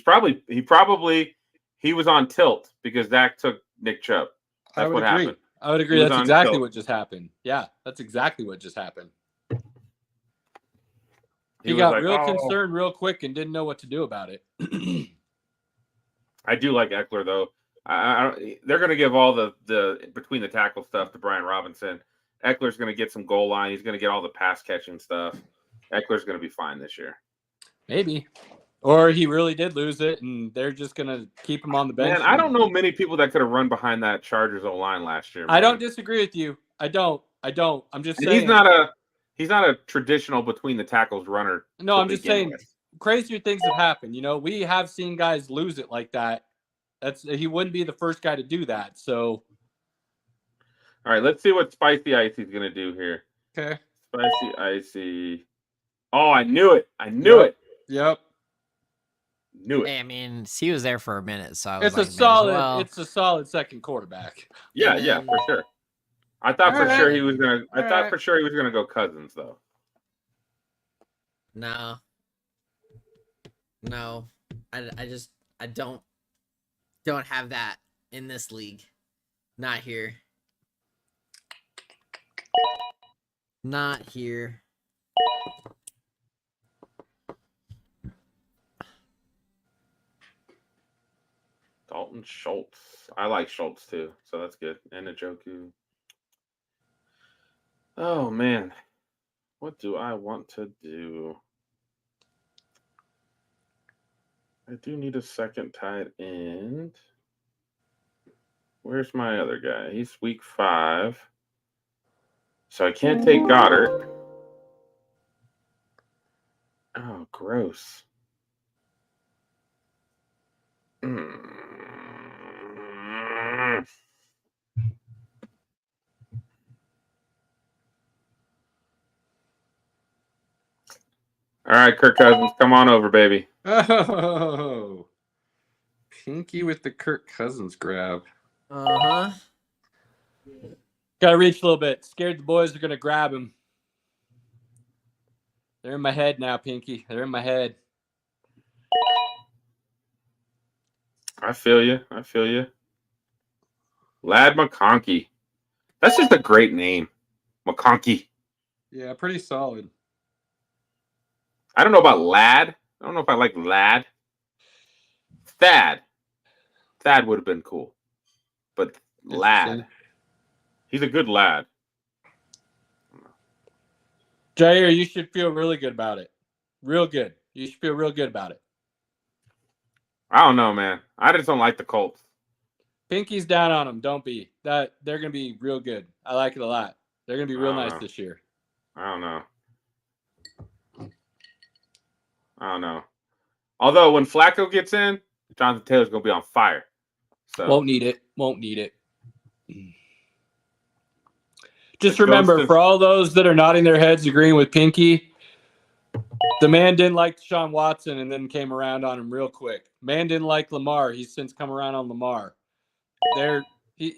was on tilt because Dak took Nick Chubb. That's what happened. I would agree. That's exactly what just happened. Yeah, that's exactly what just happened. He got like, real concerned real quick and didn't know what to do about it. I do like Eckler, though. They're going to give all the between the tackle stuff to Brian Robinson. Eckler's going to get some goal line. He's going to get all the pass catching stuff. Eckler's going to be fine this year. Maybe. Or he really did lose it, and they're just going to keep him on the bench. Man, I don't know many people that could have run behind that Chargers O-line last year. Man. I don't disagree with you. I don't. I'm just saying. He's not a traditional between the tackles runner. No, I'm just saying crazier things have happened. You know, we have seen guys lose it like that. He wouldn't be the first guy to do that. So, all right, let's see what Spicy Icy's going to do here. Okay. Spicy Icy. Oh, I knew it. It. Yep. Knew it. Hey, I mean, he was there for a minute, so I was it's a solid second quarterback. Yeah, for sure. I thought for sure he was gonna go Cousins though. No. I don't have that in this league. Not here. Not here. Dalton Schultz. I like Schultz too, so that's good. And Njoku. Oh man, what do I want to do? I do need a second tight end. Where's my other guy? He's week 5. So I can't take Goddard. Oh, gross. All right, Kirk Cousins, come on over, baby. Oh, Pinky with the Kirk Cousins grab. Uh-huh. Got to reach a little bit. Scared the boys are going to grab him. They're in my head now, Pinky. They're in my head. I feel you. Lad McConkey. That's just a great name. McConkey. Yeah, pretty solid. I don't know about Lad. I don't know if I like Lad. Thad. Thad would have been cool. But Lad. Interesting. He's a good lad. Jair, you should feel really good about it. Real good. You should feel real good about it. I don't know, man. I just don't like the Colts. Pinky's down on them. Don't be. They're gonna be real good. I like it a lot. They're gonna be real nice this year. I don't know. Although when Flacco gets in, Jonathan Taylor's gonna be on fire. So Won't need it. Just remember, for all those that are nodding their heads agreeing with Pinky, the man didn't like Deshaun Watson and then came around on him real quick. Man didn't like Lamar. He's since come around on Lamar. He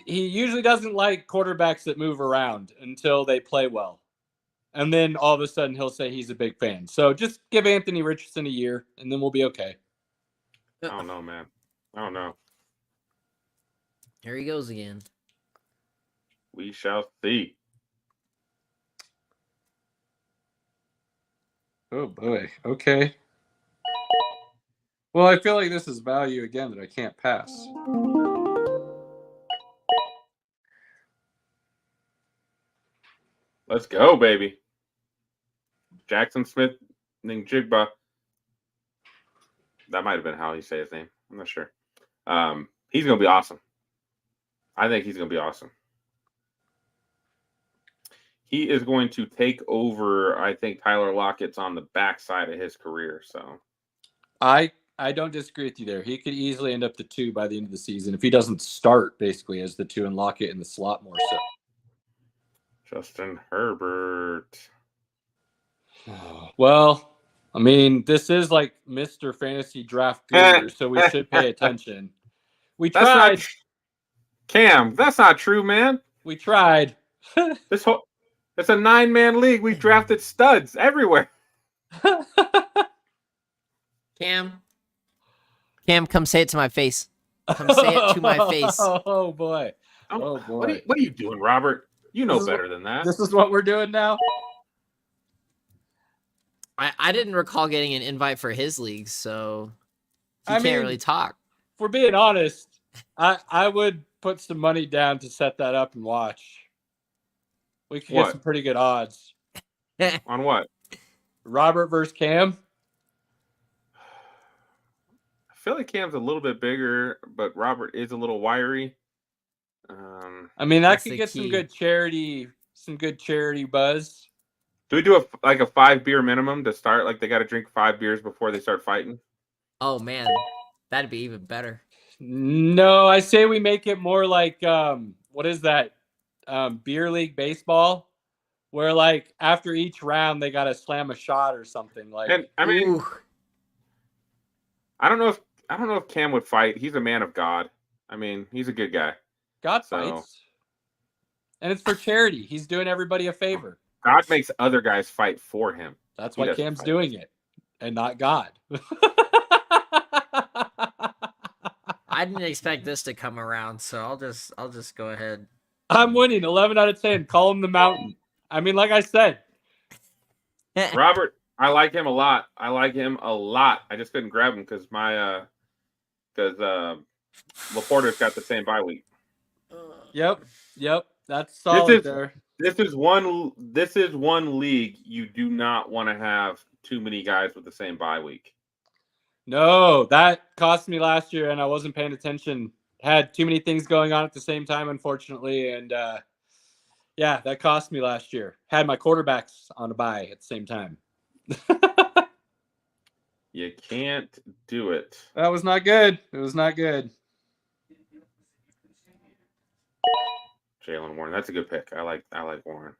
usually doesn't like quarterbacks that move around until they play well. And then all of a sudden he'll say he's a big fan. So just give Anthony Richardson a year and then we'll be okay. I don't know, man. I don't know. Here he goes again. We shall see. Oh boy. Okay. Well, I feel like this is value again that I can't pass. Let's go, baby. Jackson Smith Jigba. That might have been how he say his name. I'm not sure. He's gonna be awesome. I think he's gonna be awesome. He is going to take over. I think Tyler Lockett's on the backside of his career. So I don't disagree with you there. He could easily end up the 2 by the end of the season if he doesn't start basically as the 2 and Lockett in the slot more so. Justin Herbert. Well, I mean, this is like Mr. Fantasy Draft Guru, so we should pay attention. We tried. Cam, that's not true, man. We tried. It's a 9-man league. We drafted studs everywhere. Cam, come say it to my face. Come say it to my face. Oh boy. Oh boy. What are you doing, Robert? You know better than that. This is what we're doing now? I didn't recall getting an invite for his league, so he can't really talk. If we're being honest, I would put some money down to set that up and watch. We could get some pretty good odds. On what? Robert versus Cam? I feel like Cam's a little bit bigger, but Robert is a little wiry. I mean, that could get some good charity buzz. Do we do a 5-beer minimum to start? Like they got to drink 5 beers before they start fighting? Oh man, that'd be even better. No, I say we make it more like what is that? Beer league baseball, where like after each round they got to slam a shot or something. Like, and I mean, I don't know if Cam would fight. He's a man of God. I mean, he's a good guy. God fights, and it's for charity. He's doing everybody a favor. God makes other guys fight for him. That's why Cam's doing it, and not God. I didn't expect this to come around, so I'll just go ahead. I'm winning 11 out of 10. Call him the mountain. I mean, like I said, Robert, I like him a lot. I just couldn't grab him because Laporta's got the same bye week. Yep. That's solid there. This is one league you do not want to have too many guys with the same bye week. No, that cost me last year, and I wasn't paying attention. Had too many things going on at the same time, unfortunately, and that cost me last year. Had my quarterbacks on a bye at the same time. You can't do it. That was not good. It was not good. Jalen Warren, that's a good pick. I like Warren.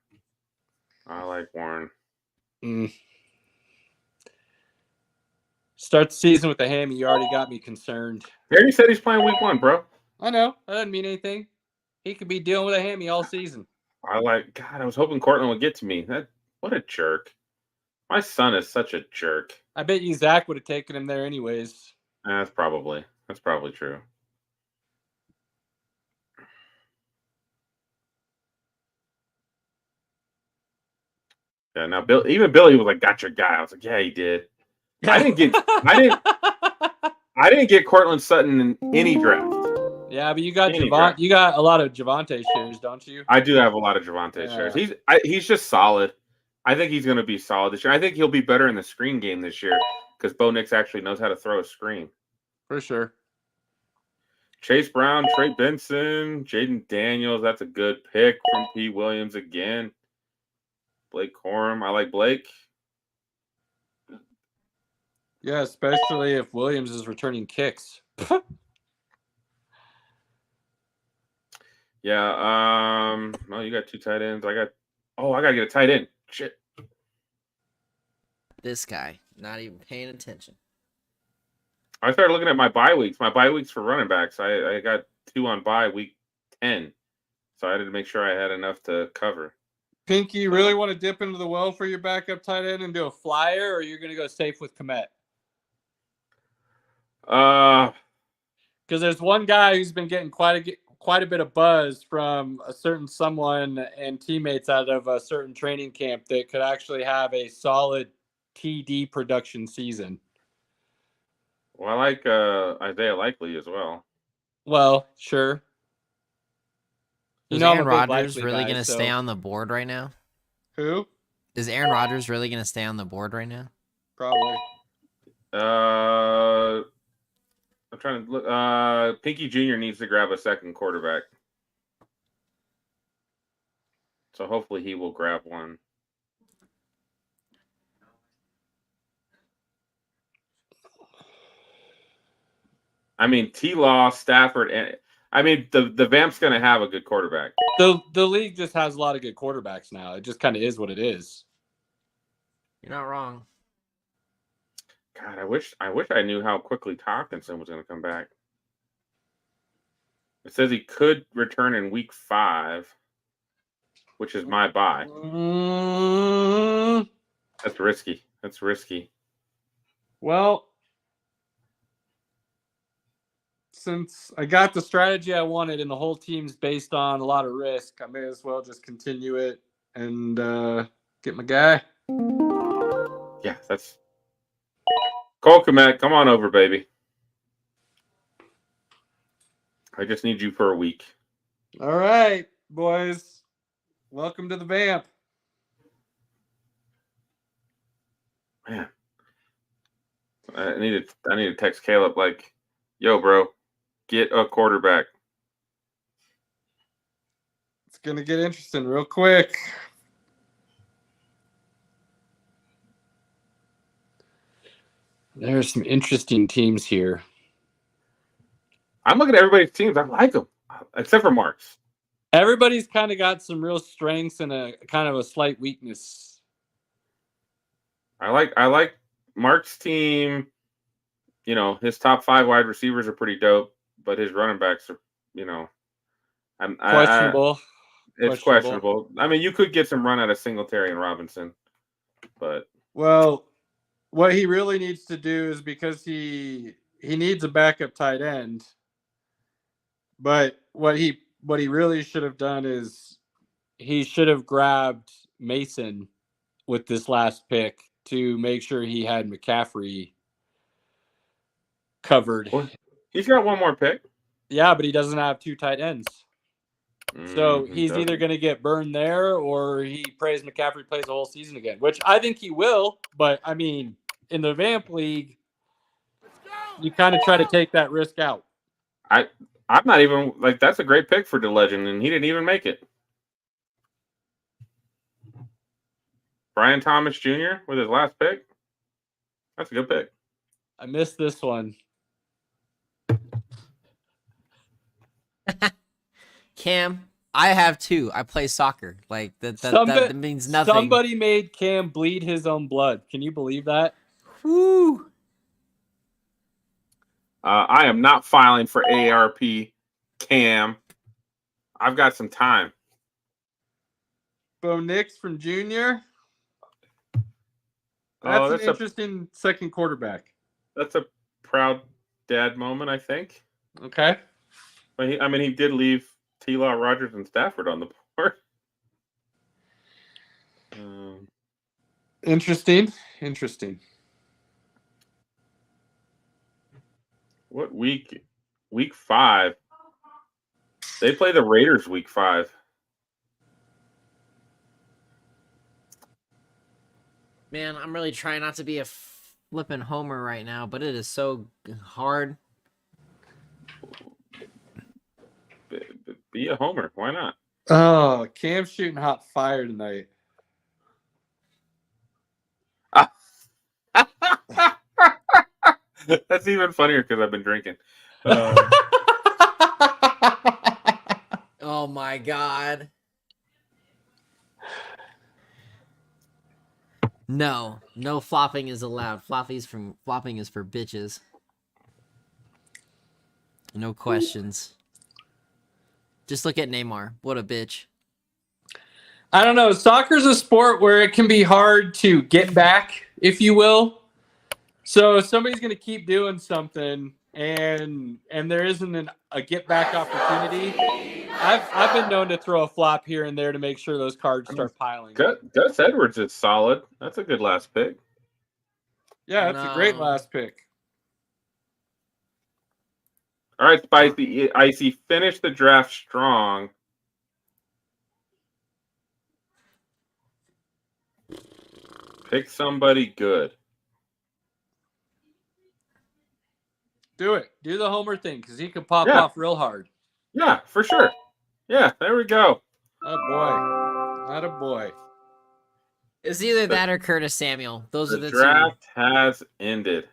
Start the season with a hammy. You already got me concerned. He already said he's playing week 1, bro. I know. That doesn't mean anything. He could be dealing with a hammy all season. I was hoping Cortland would get to me. What a jerk. My son is such a jerk. I bet you Zach would have taken him there anyways. That's probably true. Yeah. Now, even Billy was like, "Got your guy." I was like, "Yeah, he did." I didn't get Cortland Sutton in any draft. Yeah, but you got Any draft. You got a lot of Javante shares, don't you? I do have a lot of Javante Yeah. shares. He's just solid. I think he's going to be solid this year. I think he'll be better in the screen game this year because Bo Nix actually knows how to throw a screen. For sure. Chase Brown, Trey Benson, Jaden Daniels. That's a good pick from P. Williams again. Blake Corum. I like Blake. Yeah, especially if Williams is returning kicks. Yeah. Well, you got 2 tight ends. I gotta get a tight end. Shit. This guy not even paying attention. I started looking at my bye weeks. My bye weeks for running backs. I got 2 on bye week 10, so I had to make sure I had enough to cover. Pinky, you really want to dip into the well for your backup tight end and do a flyer, or you're going to go safe with Komet? Because there's one guy who's been getting quite a bit of buzz from a certain someone and teammates out of a certain training camp that could actually have a solid TD production season. Well, I like Isaiah Likely as well. Well, sure. Is Aaron Rodgers really going to stay on the board right now? Who? Is Aaron Rodgers really going to stay on the board right now? Probably. I'm trying to look. Pinky Jr. needs to grab a second quarterback. So hopefully he will grab one. I mean, T-Law, Stafford, and I mean the Vamp's going to have a good quarterback. The league just has a lot of good quarterbacks now. It just kind of is what it is. You're not wrong. God, I wish I knew how quickly Hawkinson was going to come back. It says he could return in week 5, which is my bye. That's risky. That's risky. Well, since I got the strategy I wanted and the whole team's based on a lot of risk, I may as well just continue it and get my guy. Yeah, that's Cole Komet. Come on over, baby. I just need you for a week. All right, boys. Welcome to the Vamp. Man, I need to text Caleb like, yo, bro, get a quarterback. It's gonna get interesting real quick. There's some interesting teams here. I'm looking at everybody's teams. I like them, except for Mark's. Everybody's kind of got some real strengths and a kind of a slight weakness. I like Mark's team. You know, his top 5 wide receivers are pretty dope, but his running backs are, Questionable. It's questionable. I mean, you could get some run out of Singletary and Robinson, but well, what he really needs to do is because he needs a backup tight end. But what he really should have done is he should have grabbed Mason with this last pick to make sure he had McCaffrey covered. He's got one more pick. Yeah, but he doesn't have 2 tight ends. So he's either going to get burned there or he prays McCaffrey plays the whole season again, which I think he will. But, I mean, in the Vamp League, you kind of try to take that risk out. I'm not even, that's a great pick for the legend, and he didn't even make it. Brian Thomas Jr. with his last pick. That's a good pick. I missed this one. Cam, I have 2. I play soccer. Like that means nothing. Somebody made Cam bleed his own blood. Can you believe that? Whoo. I am not filing for AARP, Cam. I've got some time. Bo Nix from Junior. That's an interesting second quarterback. That's a proud dad moment, I think. Okay. But he did leave T-Law, Rodgers, and Stafford on the board. Interesting. What week? Week 5. They play the Raiders week 5. Man, I'm really trying not to be a flippin' homer right now, but it is so hard. Be a homer. Why not? Oh, Cam's shooting hot fire tonight. That's even funnier because I've been drinking. Oh my god. No flopping is allowed. Flopping is for bitches. No questions. Just look at Neymar. What a bitch. I don't know. Soccer's a sport where it can be hard to get back, if you will. So if somebody's going to keep doing something and there isn't a get back opportunity, I've been known to throw a flop here and there to make sure those cards start piling. Gus Edwards is solid. That's a good last pick. Yeah, that's a great last pick. All right, Spicy Icy, finish the draft strong. Pick somebody good. Do it. Do the homer thing because he can pop off real hard. Yeah, for sure. Yeah, there we go. Not a boy. It's either that or Curtis Samuel. Those are the draft two. has ended.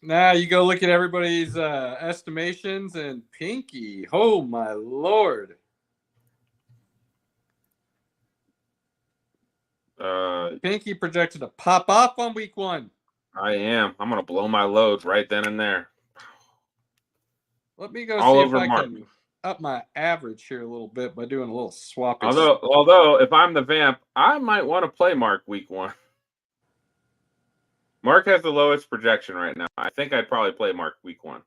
Now you go look at everybody's estimations and Pinky. Oh my lord. Pinky projected to pop off on week 1. I am. I'm gonna blow my load right then and there. Let me go All see over if I Mark. can up my average here a little bit by doing a little swapping. Although if I'm the vamp, I might want to play Mark week 1. Mark has the lowest projection right now. I think I'd probably play Mark week 1.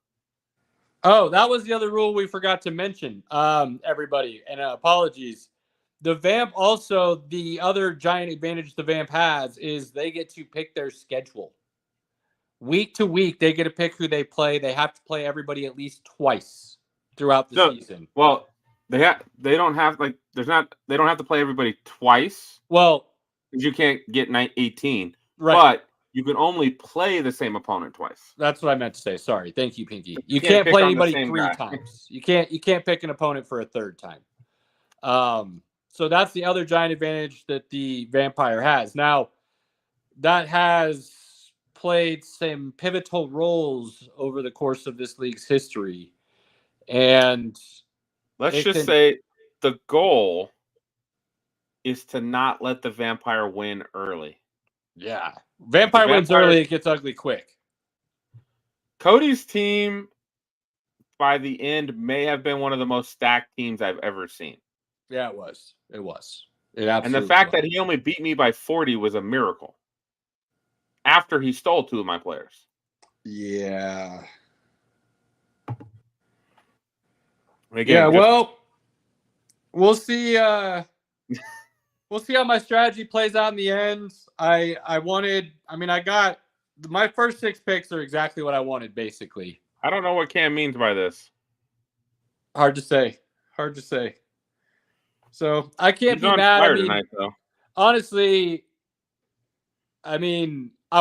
Oh, that was the other rule we forgot to mention, everybody. And apologies. The Vamp also, the other giant advantage the Vamp has is they get to pick their schedule. Week to week, they get to pick who they play. They have to play everybody at least twice throughout the season. Well, they don't have to play everybody twice. Well, you can't get 18. Right. But you can only play the same opponent twice. That's what I meant to say. Sorry. Thank you, Pinky. You can't play anybody 3 times. You can't pick an opponent for a 3rd time. So that's the other giant advantage that the Vampire has. Now, that has played some pivotal roles over the course of this league's history. And let's just say the goal is to not let the Vampire win early. Yeah. Vampire wins early, it gets ugly quick. Cody's team, by the end, may have been one of the most stacked teams I've ever seen. Yeah, it was. It absolutely and the fact that he only beat me by 40 was a miracle. After he stole 2 of my players. Yeah. Again, well, we'll see. We'll see how my strategy plays out in the end. I got my first 6 picks are exactly what I wanted, basically. I don't know what Cam means by this. Hard to say. So I can't be mad. Tonight, though. Honestly, I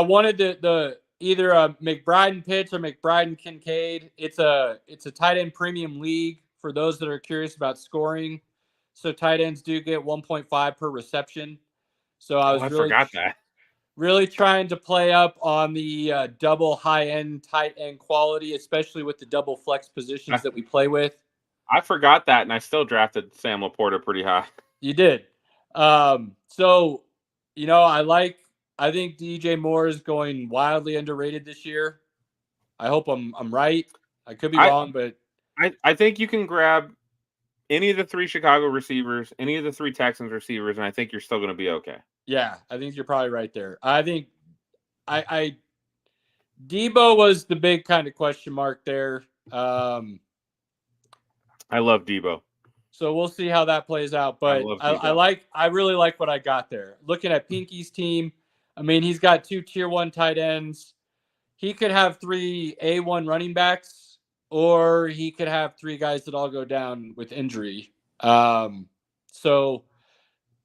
wanted the either a McBride and Pitts or McBride and Kincaid. It's a tight end premium league for those that are curious about scoring. So tight ends do get 1.5 per reception. So I forgot that. Really trying to play up on the double high-end tight end quality, especially with the double flex positions that we play with. I forgot that, and I still drafted Sam Laporta pretty high. You did. So, I think DJ Moore is going wildly underrated this year. I hope I'm right. I could be wrong, but I think you can grab any of the 3 Chicago receivers, any of the 3 Texans receivers, and I think you're still going to be okay. Yeah, I think you're probably right there. I think Debo was the big kind of question mark there. I love Debo. So we'll see how that plays out. But love I really like what I got there. Looking at Pinky's team, I mean, he's got 2 tier 1 tight ends. He could have 3 A1 running backs, or he could have 3 guys that all go down with injury. So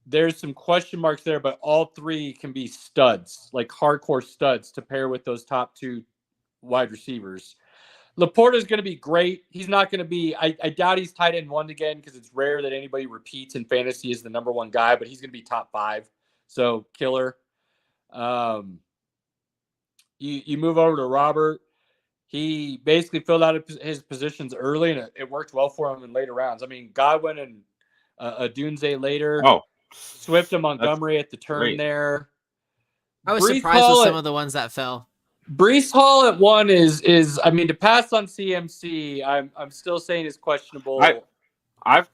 there's some question marks there, but all 3 can be studs, like hardcore studs, to pair with those top 2 wide receivers. Laporta is going to be great. He's not going to be, I doubt he's tight end 1 again, because it's rare that anybody repeats in fantasy as the number 1 guy, but he's going to be top 5. So killer. You move over to Robert. He basically filled out his positions early, and it worked well for him in later rounds. I mean, Godwin and Dunze later. Oh, Swift and Montgomery at the turn there. I was Brees surprised Hall with some of the ones that fell. Brees Hall at 1 is I mean, to pass on CMC, I'm still saying is questionable. I've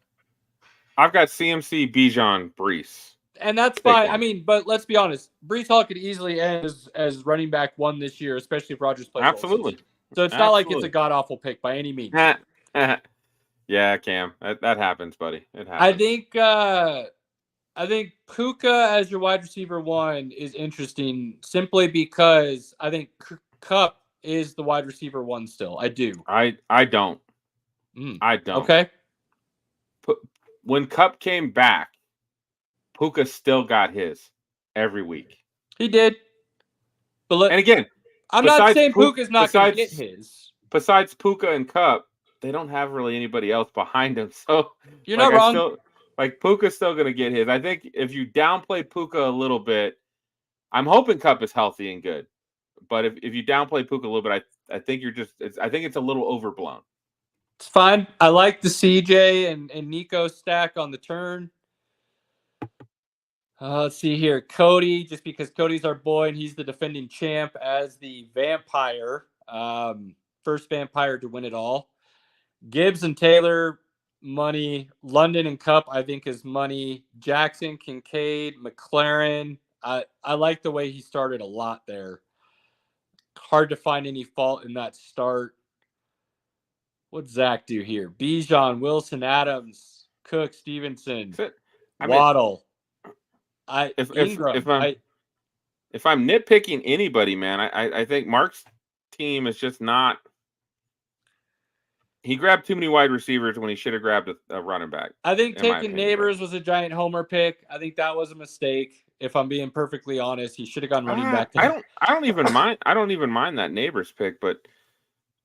got CMC, Bijan, Brees. And that's fine. I mean, but let's be honest. Brees Hall could easily end as running back 1 this year, especially if Rodgers plays. Absolutely. So it's not like it's a god-awful pick by any means. Yeah, Cam. That happens, buddy. It happens. I think Puka as your wide receiver 1 is interesting simply because I think Kupp is the wide receiver 1 still. I do. I don't. I don't. Okay. When Kupp came back, Puka still got his every week. He did. But and again, I'm not saying Puka's not going to get his. Besides Puka and Kupp, they don't have really anybody else behind him. So you're not wrong. Puka's still going to get his. I think if you downplay Puka a little bit, I'm hoping Kupp is healthy and good. But if you downplay Puka a little bit, I think I think it's a little overblown. It's fine. I like the CJ and Nico stack on the turn. Let's see here. Cody, just because Cody's our boy and he's the defending champ as the vampire. First vampire to win it all. Gibbs and Taylor, money. London and Kupp, I think, is money. Jackson, Kincaid, McLaren. I like the way he started a lot there. Hard to find any fault in that start. What'd Zach do here? Bijan, Wilson, Adams, Cook, Stevenson, Waddle. If I'm nitpicking anybody, man, I think Mark's team is just not. He grabbed too many wide receivers when he should have grabbed a running back. I think taking Neighbors was a giant homer pick. I think that was a mistake. If I'm being perfectly honest, he should have gone running back. I don't even mind. I don't even mind that Neighbors pick, but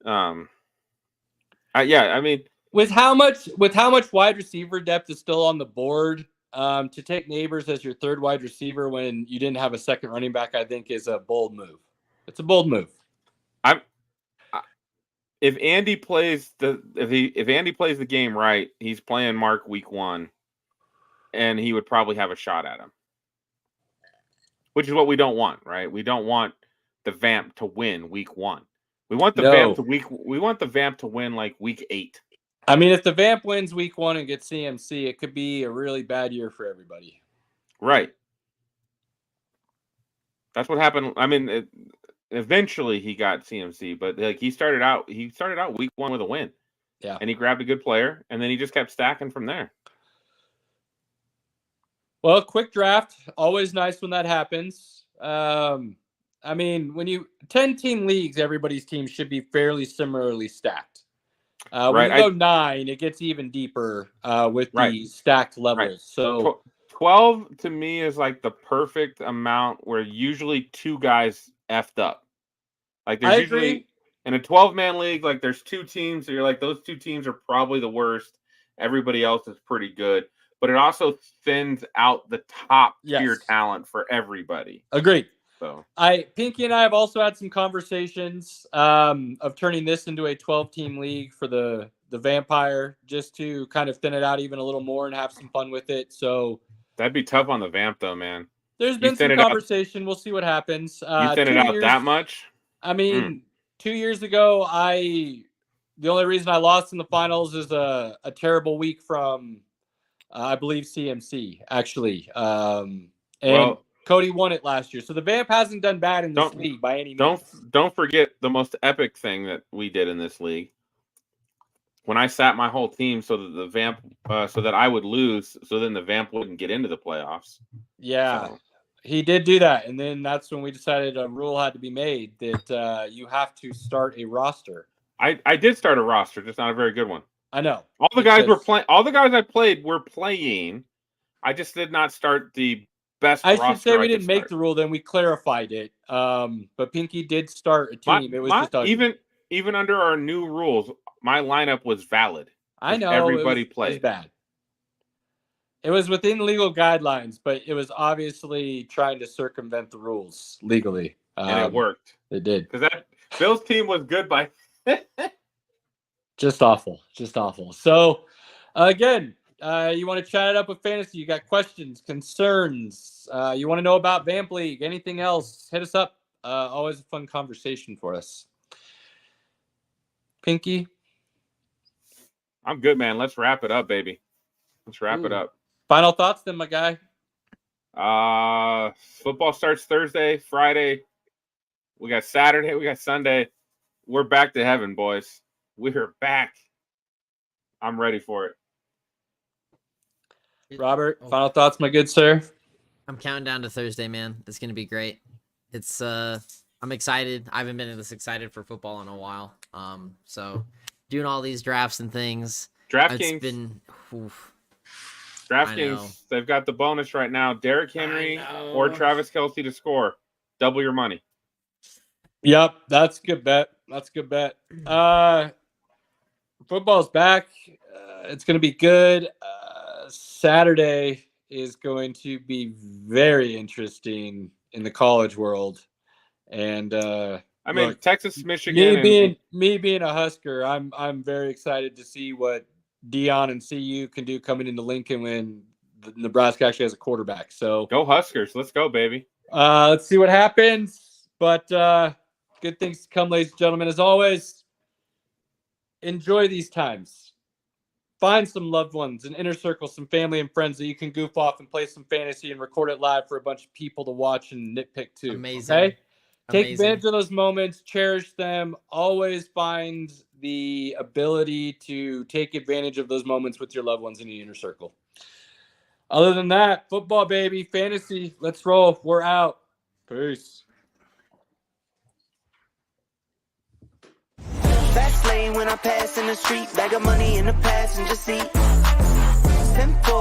yeah, I mean, with how much wide receiver depth is still on the board, to take Neighbors as your 3rd wide receiver when you didn't have a second running back, I think is a bold move. It's a bold move. If Andy plays the game right, he's playing Mark week 1, and he would probably have a shot at him, which is what we don't want, right? We don't want the Vamp to win week 1. We want the Vamp to win like week 8. I mean, if the Vamp wins week 1 and gets CMC, it could be a really bad year for everybody. Right. That's what happened. I mean, eventually he got CMC, but like he started out week 1 with a win. Yeah. And he grabbed a good player, and then he just kept stacking from there. Well, quick draft, always nice when that happens. I mean, when 10-team leagues, everybody's team should be fairly similarly stacked. When you go 9, it gets even deeper with the stacked levels. Right. So 12 to me is like the perfect amount where usually 2 guys effed up. Like there's usually in a 12-man league, like there's 2 teams, so you're like those 2 teams are probably the worst. Everybody else is pretty good, but it also thins out the top tier talent for everybody. Agreed. So Pinky and I have also had some conversations of turning this into a 12-team league for the Vampire, just to kind of thin it out even a little more and have some fun with it. So that'd be tough on the Vamp, though, man. There's been some conversation. We'll see what happens. You thin it out that much? I mean, 2 years ago, the only reason I lost in the finals is a terrible week from, I believe, CMC, actually. Cody won it last year. So the Vamp hasn't done bad in this league by any means. Don't forget the most epic thing that we did in this league. when I sat my whole team so that the Vamp, so that I would lose, so then the Vamp wouldn't get into the playoffs. Yeah, So, he did do that, and then that's when we decided a rule had to be made that you have to start a roster. I did start a roster, just not a very good one. I know. All the guys were because- playing. All the guys I played were playing. I just did not start the best. I roster should say we could didn't make start. the rule, then we clarified it. But Pinky did start a team. It was just even under our new rules, my lineup was valid. I know everybody it was played. bad. It was within legal guidelines, but it was obviously trying to circumvent the rules legally, And it worked. It did. Because that Bill's team was good by. Just awful. So, again, you want to chat it up with Fantasy? You got questions, concerns? You want to know about Vamp League? Anything else? Hit us up. Always a fun conversation for us. Pinky? I'm good, man. Let's wrap it up, baby. Let's wrap it up. Final thoughts then, my guy? Football starts Thursday, Friday. We got Saturday. We got Sunday. We're back to heaven, boys. We're back. I'm ready for it. Robert, final thoughts, my good sir? I'm counting down to Thursday, man. It's gonna be great. It's I'm excited. I haven't been this excited for football in a while. So doing all these drafts and things. DraftKings. It's been oof. DraftKings, they've got the bonus right now. Derrick Henry or Travis Kelce to score. Double your money. Yep, that's a good bet. Football's back. It's going to be good. Saturday is going to be very interesting in the college world. And look, Texas, Michigan. Me being a Husker, I'm very excited to see what Dion and CU can do coming into Lincoln when Nebraska actually has a quarterback. So go Huskers. Let's go, baby. Let's see what happens. But good things to come, ladies and gentlemen. As always, enjoy these times. Find some loved ones, an inner circle, some family and friends that you can goof off and play some fantasy and record it live for a bunch of people to watch and nitpick too. Amazing. Okay? Take advantage of those moments, cherish them, always find the ability to take advantage of those moments with your loved ones in the inner circle. Other than that, football, baby, fantasy, let's roll. We're out. Peace. Fast lane when I pass in the street, bag of money in the passenger seat. Simple.